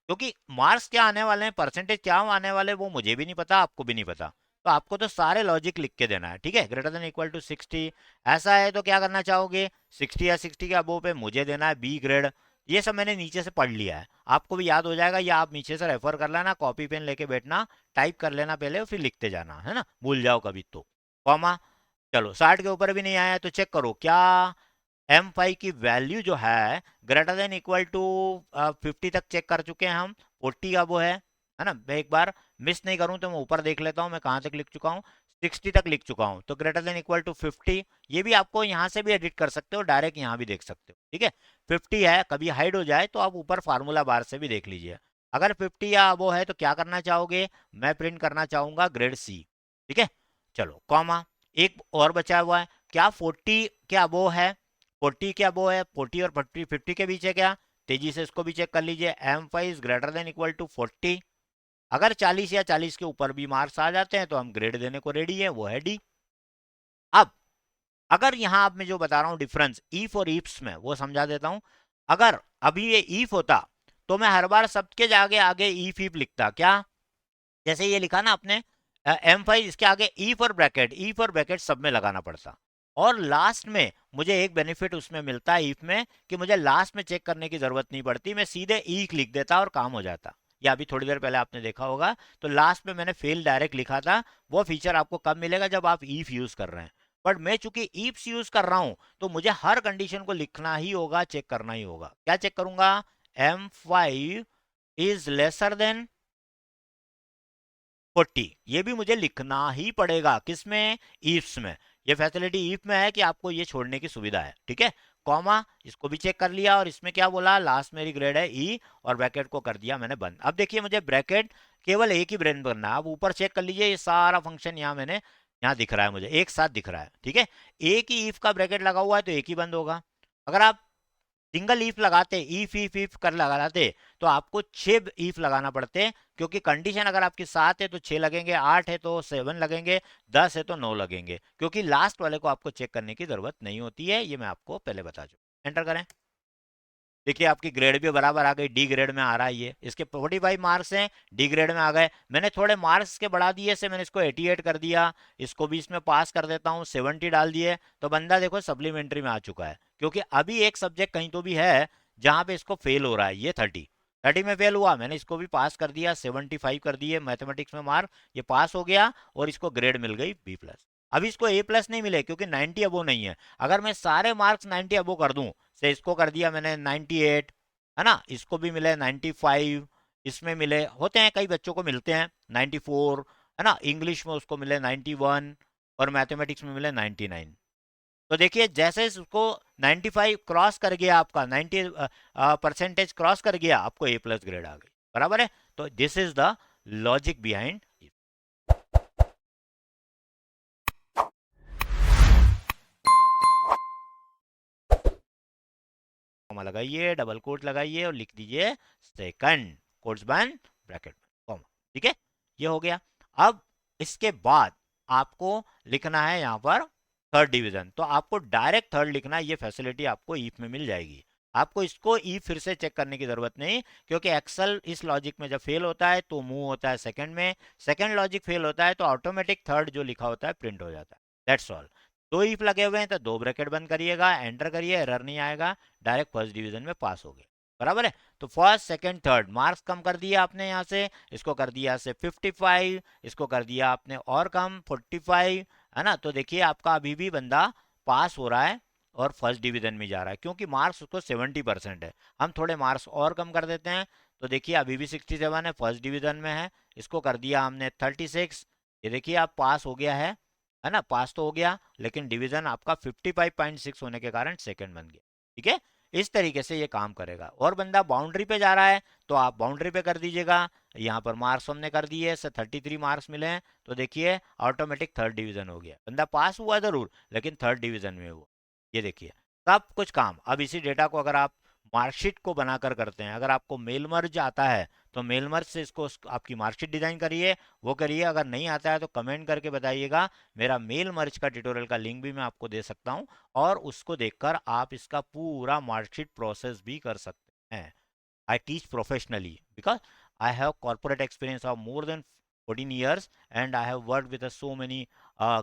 क्योंकि मार्क्स क्या आने वाले हैं, परसेंटेज क्या आने वाले हैं, वो मुझे भी नहीं पता, आपको भी नहीं पता, तो आपको तो सारे लॉजिक लिख के देना है, ठीक है। ग्रेटर देन इक्वल टू 60, ऐसा है तो क्या करना चाहोगे, 60 या 60 के अबो पे मुझे देना है बी ग्रेड। ये सब मैंने नीचे से पढ़ लिया है, आपको भी याद हो जाएगा, या आप नीचे से रेफर कर लेना, कॉपी पेन लेके बैठना, टाइप कर लेना पहले और फिर लिखते जाना, है ना, भूल जाओ कभी तो। कॉमा, चलो 60 के ऊपर भी नहीं आया तो चेक करो क्या M5 की वैल्यू जो है ग्रेटर देन इक्वल टू 50 तक चेक कर चुके हैं हम, 40 का वो है ना। मैं एक बार मिस नहीं करूं तो मैं ऊपर देख लेता हूं मैं कहां तक लिख चुका हूं, 60 तक लिख चुका हूं, तो ग्रेटर देन इक्वल टू 50। ये भी आपको यहां से भी एडिट कर सकते हो, डायरेक्ट यहां भी देख सकते हो, ठीक है। 50 है, कभी हाइड हो जाए तो आप ऊपर फार्मूला बार से भी देख लीजिए। अगर 50 या वो है तो क्या करना चाहोगे, मैं प्रिंट करना चाहूंगा ग्रेड सी, ठीक है। चलो कॉमा, एक और बचा हुआ है, क्या 40 के अबो है, 40 के अबो है, 40 और 50 के बीच है क्या, तेजी से इसको भी चेक कर लीजिए। M5 is greater than equal to 40, अगर 40 या 40 के ऊपर भी मार्क्स आ जाते हैं तो हम ग्रेड देने को रेडी है, वो है डी। अब अगर यहां आप मैं जो बता रहा हूं डिफरेंस ईफ और ईफ्स में, वो समझा देता हूं। अगर अभी ये ईफ होता तो मैं हर बार सबके जागे आगे ईफ ईफ लिखता, क्या, जैसे ये लिखा ना आपने M5, इसके आगे ईफ और ब्रैकेट सब में लगाना पड़ता, और लास्ट में मुझे एक बेनिफिट उसमें मिलता है ईफ में, कि मुझे लास्ट में चेक करने की जरूरत नहीं पड़ती, मैं सीधे ईक लिख देता और काम हो जाता। या अभी थोड़ी देर पहले आपने देखा होगा तो लास्ट में मैंने फेल डायरेक्ट लिखा था, वो फीचर आपको कब मिलेगा, जब आप ईफ यूज कर रहे हैं। बट मैं चूंकि ईफ्स यूज कर रहा हूं तो मुझे हर कंडीशन को लिखना ही होगा, चेक करना ही होगा। क्या चेक करूंगा, M5 इज लेसर देन 40, ये भी मुझे लिखना ही पड़ेगा, किसमें, ईफ्स में। ये फैसिलिटी ईफ में है कि आपको ये छोड़ने की सुविधा है, ठीक है। कॉमा, इसको भी चेक कर लिया, और इसमें क्या बोला, लास्ट मेरी ग्रेड है ई, और ब्रैकेट को कर दिया मैंने बंद। अब देखिए मुझे ब्रैकेट केवल एक ही ब्रेन बनना है, अब ऊपर चेक कर लीजिए, ये सारा फंक्शन यहाँ मैंने, यहाँ दिख रहा है मुझे, एक साथ दिख रहा है, ठीक है। एक ही ईफ का ब्रैकेट लगा हुआ है तो एक ही बंद होगा। अगर आप सिंगल ईफ लगाते, ईफ ईफ ईफ कर लगाते, तो आपको 6 ईफ लगाना पड़ते, क्योंकि कंडीशन अगर आपकी 7 है तो 6 लगेंगे, 8 है तो 7 लगेंगे, 10 है तो 9 लगेंगे, क्योंकि लास्ट वाले को आपको चेक करने की जरूरत नहीं होती है, ये मैं आपको पहले बता चुका। एंटर करें, देखिए आपकी ग्रेड भी बराबर आ गई, डी ग्रेड में आ रहा है, ये इसके 45 मार्क्स हैं, डी ग्रेड में आ गए। मैंने थोड़े मार्क्स के बढ़ा दिए से मैंने इसको 88 कर दिया, इसको भी इसमें पास कर देता हूँ, 70 डाल दिए, तो बंदा देखो सप्लीमेंट्री में आ चुका है। क्योंकि अभी एक सब्जेक्ट कहीं तो भी है जहां पे इसको फेल हो रहा है, ये 30 में फेल हुआ, मैंने इसको भी पास कर दिया, 75 कर दिए मैथमेटिक्स में मार्क, ये पास हो गया और इसको ग्रेड मिल गई B+। अभी इसको A+ नहीं मिले क्योंकि 90 अबो नहीं है। अगर मैं सारे मार्क्स 90 अबो कर दूं, से इसको कर दिया मैंने 98, है ना, इसको भी मिले 95, इसमें मिले, होते हैं कई बच्चों को मिलते हैं 94, है ना, इंग्लिश में उसको मिले 91, और मैथमेटिक्स में मिले 99। तो देखिए जैसे इसको 95 क्रॉस कर गया, आपका 90 परसेंटेज क्रॉस कर गया, आपको A+ ग्रेड आ गई, बराबर है। तो this is the logic behind. Comma लगाइए, डबल कोट लगाइए और लिख दीजिए सेकंड, कोट्स बंद, ब्रैकेट में कॉमा, ठीक है, ये हो गया। अब इसके बाद आपको लिखना है यहाँ पर थर्ड डिवीजन, तो आपको डायरेक्ट थर्ड लिखना है, ये फैसिलिटी आपको ईफ में मिल जाएगी। आपको इसको ईफ फिर से चेक करने की जरूरत नहीं, क्योंकि एक्सेल इस लॉजिक में जब फेल होता है तो मूव होता है सेकंड में, सेकंड लॉजिक फेल होता है तो ऑटोमेटिक थर्ड जो लिखा होता है प्रिंट हो जाता है, दैट्स ऑल। दो ईफ लगे हुए हैं तो दो ब्रैकेट बंद करिएगा, एंटर करिए, एरर नहीं आएगा, डायरेक्ट फर्स्ट डिवीजन में पास हो गए, बराबर है। तो फर्स्ट सेकंड थर्ड मार्क्स कम कर दिया आपने यहाँ से, इसको कर दिया से 55, इसको कर दिया आपने और कम 45, है ना। तो देखिए आपका अभी भी बंदा पास हो रहा है और फर्स्ट डिवीजन में जा रहा है, क्योंकि मार्क्स उसको 70% है। हम थोड़े मार्क्स और कम कर देते हैं, तो देखिए अभी भी 67 है, फर्स्ट डिवीजन में है, इसको कर दिया हमने 36, ये देखिए आप पास हो गया है ना, पास तो हो गया, लेकिन डिवीजन आपका 55.6 होने के कारण सेकंड बन गया, ठीक है। इस तरीके से ये काम करेगा। और बंदा बाउंड्री पे जा रहा है तो आप बाउंड्री पे कर दीजिएगा, यहाँ पर मार्क्स हमने कर दिए, 33 मार्क्स मिले हैं, तो देखिए ऑटोमेटिक थर्ड डिवीजन हो गया, बंदा पास हुआ जरूर लेकिन थर्ड डिवीजन में वो, ये देखिए सब कुछ काम। अब इसी डेटा को अगर आप मार्कशीट को बनाकर करते हैं, अगर आपको मेल मर्ज आता है तो मेल मर्ज से इसको आपकी मार्कशीट डिजाइन करिए, वो करिए। अगर नहीं आता है तो कमेंट करके बताइएगा, मेरा मेल मर्ज का ट्यूटोरियल का लिंक भी मैं आपको दे सकता हूँ, और उसको देखकर आप इसका पूरा मार्कशीट प्रोसेस भी कर सकते हैं। I teach professionally because I have corporate experience of more than 14 years, and I have worked with so many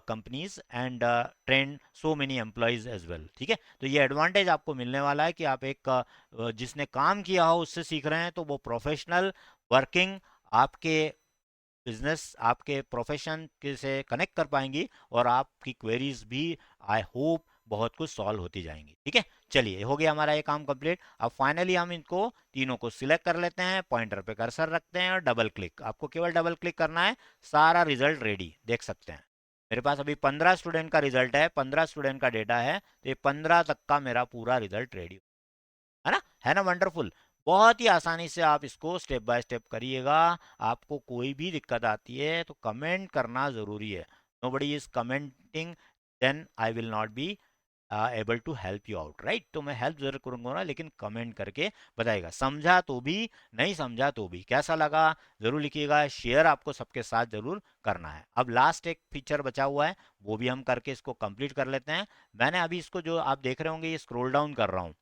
companies and trained so many employees as well। ठीक है, तो ये एडवांटेज आपको मिलने वाला है कि आप एक जिसने काम किया हो उससे सीख रहे हैं, तो वो प्रोफेशनल वर्किंग आपके बिजनेस, आपके प्रोफेशन के से कनेक्ट कर पाएंगी, और आपकी क्वेरीज भी आई होप बहुत कुछ सॉल्व होती जाएंगी। ठीक है, चलिए हो गया हमारा ये काम कंप्लीट। अब फाइनली हम इनको तीनों को सिलेक्ट कर लेते हैं, पॉइंटर पे कर्सर रखते हैं और डबल क्लिक, आपको केवल डबल क्लिक करना है, सारा रिजल्ट रेडी देख सकते हैं। मेरे पास अभी 15 स्टूडेंट का रिजल्ट है, 15 स्टूडेंट का डेटा है, तो ये 15 तक का मेरा पूरा रिजल्ट रेडी है ना वंडरफुल। बहुत ही आसानी से आप इसको स्टेप बाय स्टेप करिएगा। आपको कोई भी दिक्कत आती है तो कमेंट करना ज़रूरी है। Nobody is commenting, then I will not be able to help you out, right. तो मैं हेल्प जरूर करूंगा ना, लेकिन कमेंट करके बताइएगा, समझा तो भी, नहीं समझा तो भी, कैसा लगा जरूर लिखिएगा। शेयर आपको सबके साथ जरूर करना है। अब लास्ट एक फीचर बचा हुआ है, वो भी हम करके इसको कंप्लीट कर लेते हैं। मैंने अभी इसको जो आप देख रहे होंगे, ये स्क्रॉल डाउन कर रहा हूँ,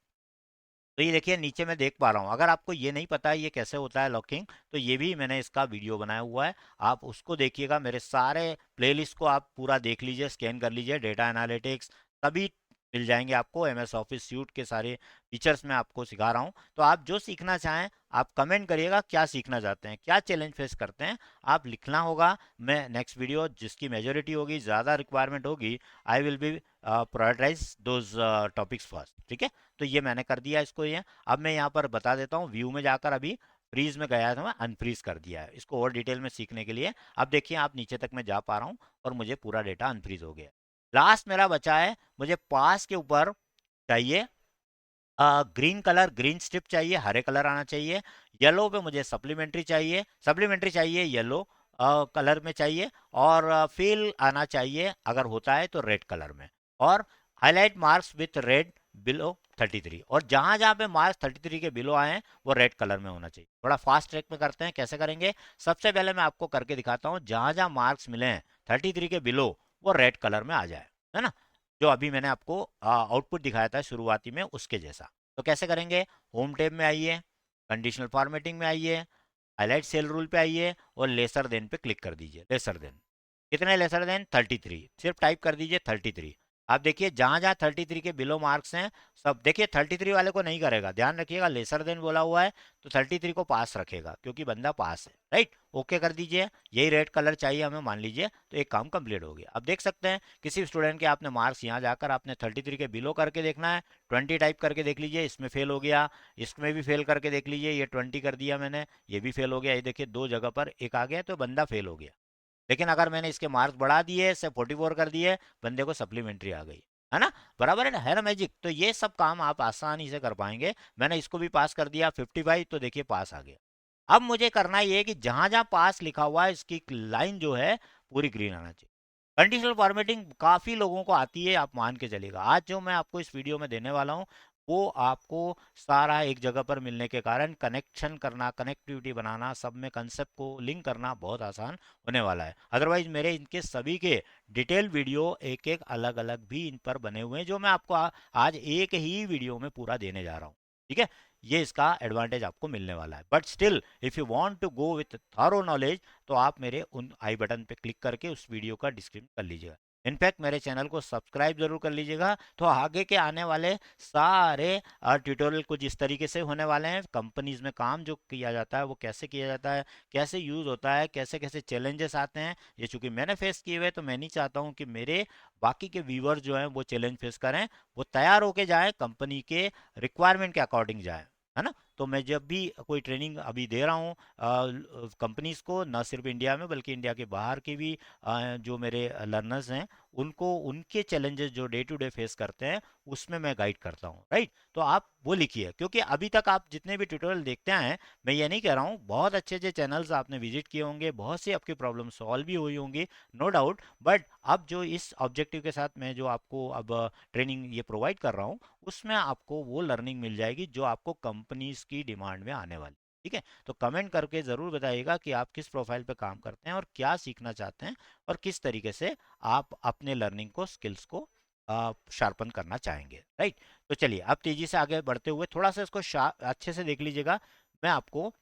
तो ये देखिए नीचे मैं देख पा रहा हूँ। अगर आपको ये नहीं पता है ये कैसे होता है लॉकिंग, तो ये भी मैंने इसका वीडियो बनाया हुआ है, आप उसको देखिएगा। मेरे सारे प्लेलिस्ट को आप पूरा देख लीजिए, स्कैन कर लीजिए, डेटा एनालिटिक्स सभी मिल जाएंगे आपको। एमएस ऑफिस सूट के सारे फीचर्स मैं आपको सिखा रहा हूँ। तो आप जो सीखना चाहें आप कमेंट करिएगा, क्या सीखना चाहते हैं, क्या चैलेंज फेस करते हैं, आप लिखना होगा। मैं नेक्स्ट वीडियो जिसकी मेजोरिटी होगी, ज़्यादा रिक्वायरमेंट होगी, I will be prioritize those topics first. ठीक है, तो ये मैंने कर दिया इसको। ये अब मैं यहाँ पर बता देता हूँ, व्यू में जाकर अभी फ्रीज में गया था, मैं अनफ्रीज कर दिया है इसको और डिटेल में सीखने के लिए। अब देखिए आप नीचे तक मैं जा पा रहा हूँ और मुझे पूरा डेटा अनफ्रीज हो गया। लास्ट मेरा बचा है, मुझे पास के ऊपर चाहिए ग्रीन कलर, ग्रीन स्ट्रिप चाहिए, हरे कलर आना चाहिए। येलो पे मुझे सप्लीमेंट्री चाहिए, सप्लीमेंट्री चाहिए येलो कलर में चाहिए, और फिल आना चाहिए अगर होता है तो रेड कलर में, और highlight marks with red below 33। और जहां जहां पे मार्क्स 33 के बिलो आए हैं वो रेड कलर में होना चाहिए। थोड़ा फास्ट ट्रैक में करते हैं, कैसे करेंगे। सबसे पहले मैं आपको करके दिखाता हूँ, जहां जहां मार्क्स मिले हैं 33 के बिलो वो रेड कलर में आ जाए, है ना, जो अभी मैंने आपको आउटपुट दिखाया था शुरुआती में उसके जैसा। तो कैसे करेंगे, होम टैब में आइए, कंडीशनल फॉर्मेटिंग में आइए, हाईलाइट सेल रूल पे आइए और लेसर देन पे क्लिक कर दीजिए। लेसर देन कितने, लेसर देन 33, सिर्फ टाइप कर दीजिए 33। आप देखिए जहां जहां 33 के बिलो मार्क्स हैं सब देखिए, 33 वाले को नहीं करेगा, ध्यान रखिएगा, लेसर देन बोला हुआ है तो 33 को पास रखेगा क्योंकि बंदा पास है, राइट। ओके कर दीजिए, यही रेड कलर चाहिए हमें मान लीजिए, तो एक काम कंप्लीट हो गया। अब देख सकते हैं किसी स्टूडेंट के आपने मार्क्स यहाँ जाकर आपने 33 के बिलो करके देखना है, 20 टाइप करके देख लीजिए, इसमें फेल हो गया, इसमें भी फेल करके देख लीजिए, ये 20 कर दिया मैंने, ये भी फेल हो गया। ये देखिए दो जगह पर एक आ गया तो बंदा फेल हो गया। लेकिन अगर मैंने इसके मार्क्स बढ़ा दिए, से 44 कर दिए, बंदे को सप्लीमेंट्री आ गई, है ना, बराबर है ना मैजिक। तो ये सब काम आप आसानी से कर पाएंगे। मैंने इसको भी पास कर दिया 55, तो देखिए पास आ गया। अब मुझे करना ये है कि जहां जहां पास लिखा हुआ है इसकी लाइन जो है पूरी ग्रीन आना चाहिए। कंडीशनल फॉर्मेटिंग काफी लोगों को आती है, आप मान के चलिएगा। आज जो मैं आपको इस वीडियो में देने वाला हूँ वो आपको सारा एक जगह पर मिलने के कारण कनेक्शन करना, कनेक्टिविटी बनाना, सब में कंसेप्ट को लिंक करना बहुत आसान होने वाला है। अदरवाइज मेरे इनके सभी के डिटेल वीडियो एक एक अलग अलग भी इन पर बने हुए हैं, जो मैं आपको आज एक ही वीडियो में पूरा देने जा रहा हूँ। ठीक है, ये इसका एडवांटेज आपको मिलने वाला है। But still if you want to go with thorough knowledge, तो आप मेरे उन आई बटन पे क्लिक करके उस वीडियो का डिस्क्रिप्शन कर लीजिएगा। इनफैक्ट मेरे चैनल को सब्सक्राइब जरूर कर लीजिएगा, तो आगे के आने वाले सारे ट्यूटोरियल कुछ इस तरीके से होने वाले हैं। कंपनीज में काम जो किया जाता है वो कैसे किया जाता है, कैसे यूज होता है, कैसे कैसे चैलेंजेस आते हैं, ये चूंकि मैंने फेस किए हुए, तो मैं नहीं चाहता हूँ कि मेरे बाकी के व्यूअर्स जो हैं वो चैलेंज फेस करें। वो तैयार होके जाए, कंपनी के रिक्वायरमेंट के अकॉर्डिंग जाए, है ना। तो मैं जब भी कोई ट्रेनिंग अभी दे रहा हूँ कंपनीज को, न सिर्फ इंडिया में बल्कि इंडिया के बाहर के भी जो मेरे लर्नर्स हैं उनको उनके चैलेंजेस जो डे टू डे फेस करते हैं उसमें मैं गाइड करता हूँ, राइट। तो आप वो लिखिए, क्योंकि अभी तक आप जितने भी ट्यूटोरियल देखते हैं, मैं ये नहीं कह रहा हूँ, बहुत अच्छे अच्छे चैनल्स आपने विजिट किए होंगे, बहुत सी आपकी प्रॉब्लम सॉल्व भी हुई होंगी, नो डाउट। बट अब जो इस ऑब्जेक्टिव के साथ मैं जो आपको अब ट्रेनिंग ये प्रोवाइड कर रहा हूँ, उसमें आपको वो लर्निंग मिल जाएगी जो आपको कंपनीज की डिमांड में आने वाली। ठीक है, तो कमेंट करके ज़रूर बताइएगा कि आप किस प्रोफाइल पे काम करते हैं और क्या सीखना चाहते हैं और किस तरीके से आप अपने लर्निंग को, स्किल्स को शार्पन करना चाहेंगे, राइट। तो चलिए अब तेजी से आगे बढ़ते हुए थोड़ा सा इसको अच्छे से देख लीजिएगा। मैं आपको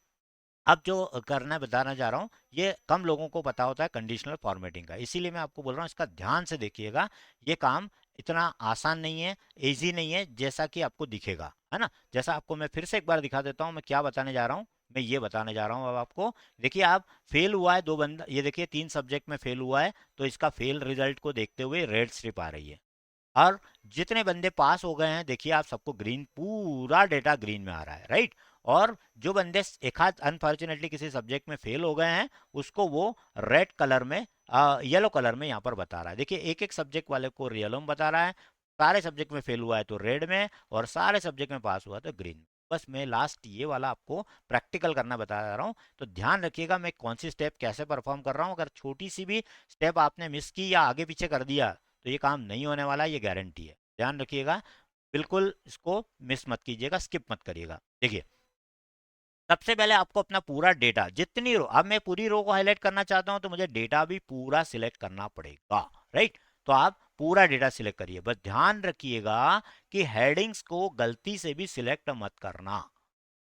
अब जो करना बताना जा रहा हूँ, ये कम लोगों को पता होता है कंडीशनल फॉर्मेटिंग का, इसीलिए मैं आपको बोल रहा हूँ इसका ध्यान से देखिएगा। ये काम इतना आसान नहीं है, इजी नहीं है जैसा कि आपको दिखेगा, है ना। जैसा आपको मैं फिर से एक बार दिखा देता हूँ मैं क्या बताने जा रहा हूँ। मैं ये बताने जा रहा हूँ अब आपको। देखिए आप फेल हुआ है दो बंदा, ये देखिए 3 सब्जेक्ट में फेल हुआ है, तो इसका फेल रिजल्ट को देखते हुए रेड स्ट्रिप आ रही है। और जितने बंदे पास हो गए हैं देखिए आप सबको ग्रीन, पूरा डेटा ग्रीन में आ रहा है, राइट। और जो बंदे एक आध अनफॉर्चुनेटली किसी सब्जेक्ट में फेल हो गए हैं उसको वो रेड कलर में, येलो कलर में यहाँ पर बता रहा है। देखिए एक एक सब्जेक्ट वाले को येलो में बता रहा है, सारे सब्जेक्ट में फेल हुआ है तो रेड में, और सारे सब्जेक्ट में पास हुआ तो ग्रीन में। बस मैं लास्ट ये वाला आपको प्रैक्टिकल करना बता रहा हूँ, तो ध्यान रखिएगा मैं कौन सी स्टेप कैसे परफॉर्म कर रहा हूँ। अगर छोटी सी भी स्टेप आपने मिस की या आगे पीछे कर दिया तो ये काम नहीं होने वाला, ये गारंटी है, ध्यान रखिएगा। बिल्कुल इसको मिस मत कीजिएगा, स्किप मत करिएगा। देखिए सबसे पहले आपको अपना पूरा डेटा, जितनी रो, अब मैं पूरी रो को हाईलाइट करना चाहता हूं तो मुझे डेटा भी पूरा सिलेक्ट करना पड़ेगा, राइट। तो आप पूरा डेटा सिलेक्ट करिए, बस ध्यान रखिएगा कि हेडिंग्स को गलती से भी सिलेक्ट मत करना।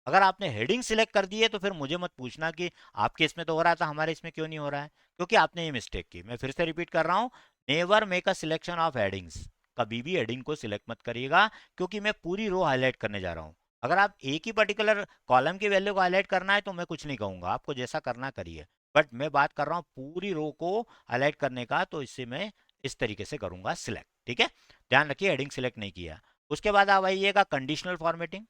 अगर आपने हेडिंग सिलेक्ट कर दी है तो फिर मुझे मत पूछना कि आपके इसमें तो हो रहा था हमारे इसमें क्यों नहीं हो रहा है, क्योंकि आपने ये मिस्टेक की। मैं फिर से रिपीट कर रहा हूं, never make a selection of headings, कभी भी हेडिंग को सिलेक्ट मत करिएगा, क्योंकि मैं पूरी रो हाईलाइट करने जा रहा हूं। अगर आप एक ही पर्टिकुलर कॉलम की वैल्यू को हाईलाइट करना है तो मैं कुछ नहीं कहूंगा, आपको जैसा करना करिए। बट मैं बात कर रहा हूँ पूरी रो को हाईलाइट करने का, तो इससे मैं इस तरीके से करूंगा सिलेक्ट, ठीक है। ध्यान रखिए हेडिंग सिलेक्ट नहीं किया। उसके बाद आप आइएगा कंडीशनल फॉर्मेटिंग,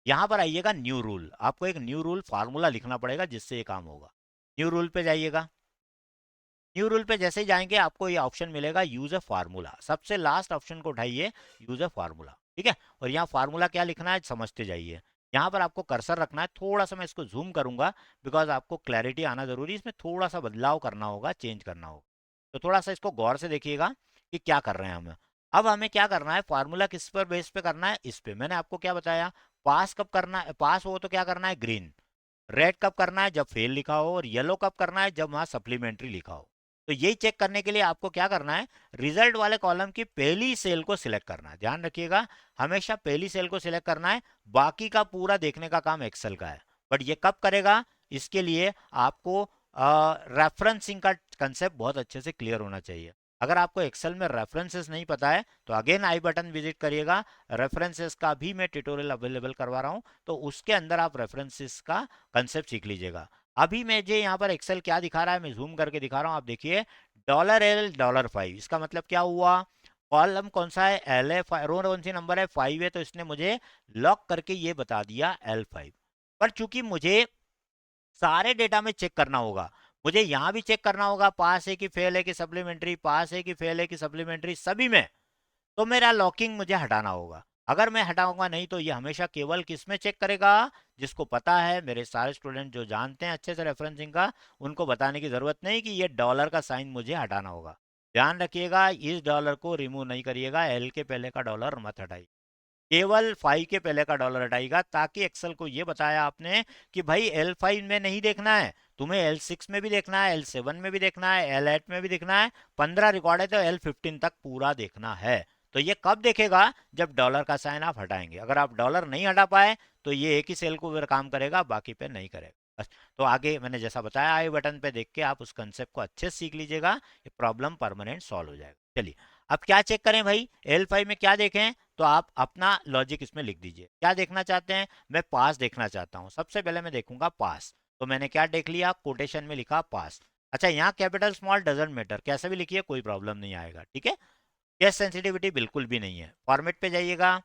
यहां पर आइएगा न्यू रूल, आपको एक न्यू रूल फार्मूला लिखना पड़ेगा जिससे ये काम होगा। न्यू रूल पे जाइएगा, न्यू रूल पे जैसे ही जाएंगे आपको ये ऑप्शन मिलेगा यूज अ फार्मूला, सबसे लास्ट ऑप्शन को उठाइए, यूज अ फार्मूला, ठीक है। और यहाँ फार्मूला क्या लिखना है समझते जाइए। यहाँ पर आपको कर्सर रखना है, थोड़ा सा मैं इसको जूम करूंगा बिकॉज आपको क्लैरिटी आना जरूरी है, इसमें थोड़ा सा बदलाव करना होगा, चेंज करना होगा। तो थोड़ा सा इसको गौर से देखिएगा कि क्या कर रहे हैं हम। अब हमें क्या करना है, फार्मूला किस पर बेस पे करना है, इस पे मैंने आपको क्या बताया, पास कब करना है, पास हो तो क्या करना है ग्रीन, रेड कब करना है जब फेल लिखा हो, और येलो कब करना है जब वहां सप्लीमेंट्री लिखा हो। तो यही चेक करने के लिए आपको क्या करना है, रिजल्ट वाले कॉलम की पहली सेल को सिलेक्ट करना है, ध्यान रखिएगा हमेशा पहली सेल को सिलेक्ट करना है, बाकी का पूरा देखने का काम एक्सेल का है। बट ये कब करेगा, इसके लिए आपको रेफरेंसिंग का कंसेप्ट बहुत अच्छे से क्लियर होना चाहिए। अगर आपको एक्सेल में रेफरेंसेस नहीं पता है तो अगेन आई बटन विजिट करिएगा, रेफरेंसेस का भी मैं ट्यूटोरियल अवेलेबल करवा रहा हूँ, तो उसके अंदर आप रेफरेंसेस का कंसेप्ट सीख लीजिएगा। अभी मुझे यहाँ पर एक्सेल क्या दिखा रहा है, मैं जूम करके दिखा रहा हूँ, आप देखिए $L$5, इसका मतलब क्या हुआ, कॉलम कौन सा है, एल है, रो कौन सी नंबर है 5 है, तो इसने मुझे लॉक करके ये बता दिया L5। पर चूंकि मुझे सारे डेटा में चेक करना होगा, मुझे यहां भी चेक करना होगा पास है कि फेल है कि सप्लीमेंट्री, पास है कि फेल है कि सप्लीमेंट्री, सभी में, तो मेरा लॉकिंग मुझे हटाना होगा। अगर मैं हटाऊंगा नहीं तो ये हमेशा केवल किस में चेक करेगा, जिसको पता है, मेरे सारे स्टूडेंट जो जानते हैं अच्छे से रेफरेंसिंग का, उनको बताने की जरूरत नहीं कि ये डॉलर का साइन मुझे हटाना होगा। ध्यान रखिएगा इस डॉलर को रिमूव नहीं करिएगा, एल के पहले का डॉलर मत हटाइए, केवल 5 के पहले का डॉलर हटाएगा, ताकि एक्सेल को ये बताया आपने कि भाई L5 में नहीं देखना है, तुम्हें L6 में भी देखना है, L7 में भी देखना है, L8 में भी देखना है, 15 रिकॉर्ड है तो L15 तक पूरा देखना है। तो ये कब देखेगा, जब डॉलर का साइन आप हटाएंगे। अगर आप डॉलर नहीं हटा पाए तो ये एक ही सेल को फिर काम करेगा, बाकी पे नहीं करेगा, बस। तो आगे मैंने जैसा बताया आई बटन पे देख के आप उस कंसेप्ट को अच्छे से सीख लीजिएगा, ये प्रॉब्लम परमानेंट सॉल्व हो जाएगा। चलिए अब क्या चेक करें भाई, L5 में क्या देखें, तो आप अपना लॉजिक इसमें लिख दीजिए, क्या देखना चाहते हैं, मैं पास देखना चाहता हूं, सबसे पहले मैं देखूंगा पास, तो मैंने क्या देख लिया, कोटेशन में लिखा पास। अच्छा यहाँ कैपिटल स्मॉल डजेंट मैटर, कैसे भी लिखिए कोई प्रॉब्लम नहीं आएगा, ठीक है। केस सेंसिटिविटी बिल्कुल भी नहीं है। फॉर्मेट पे जाइएगा,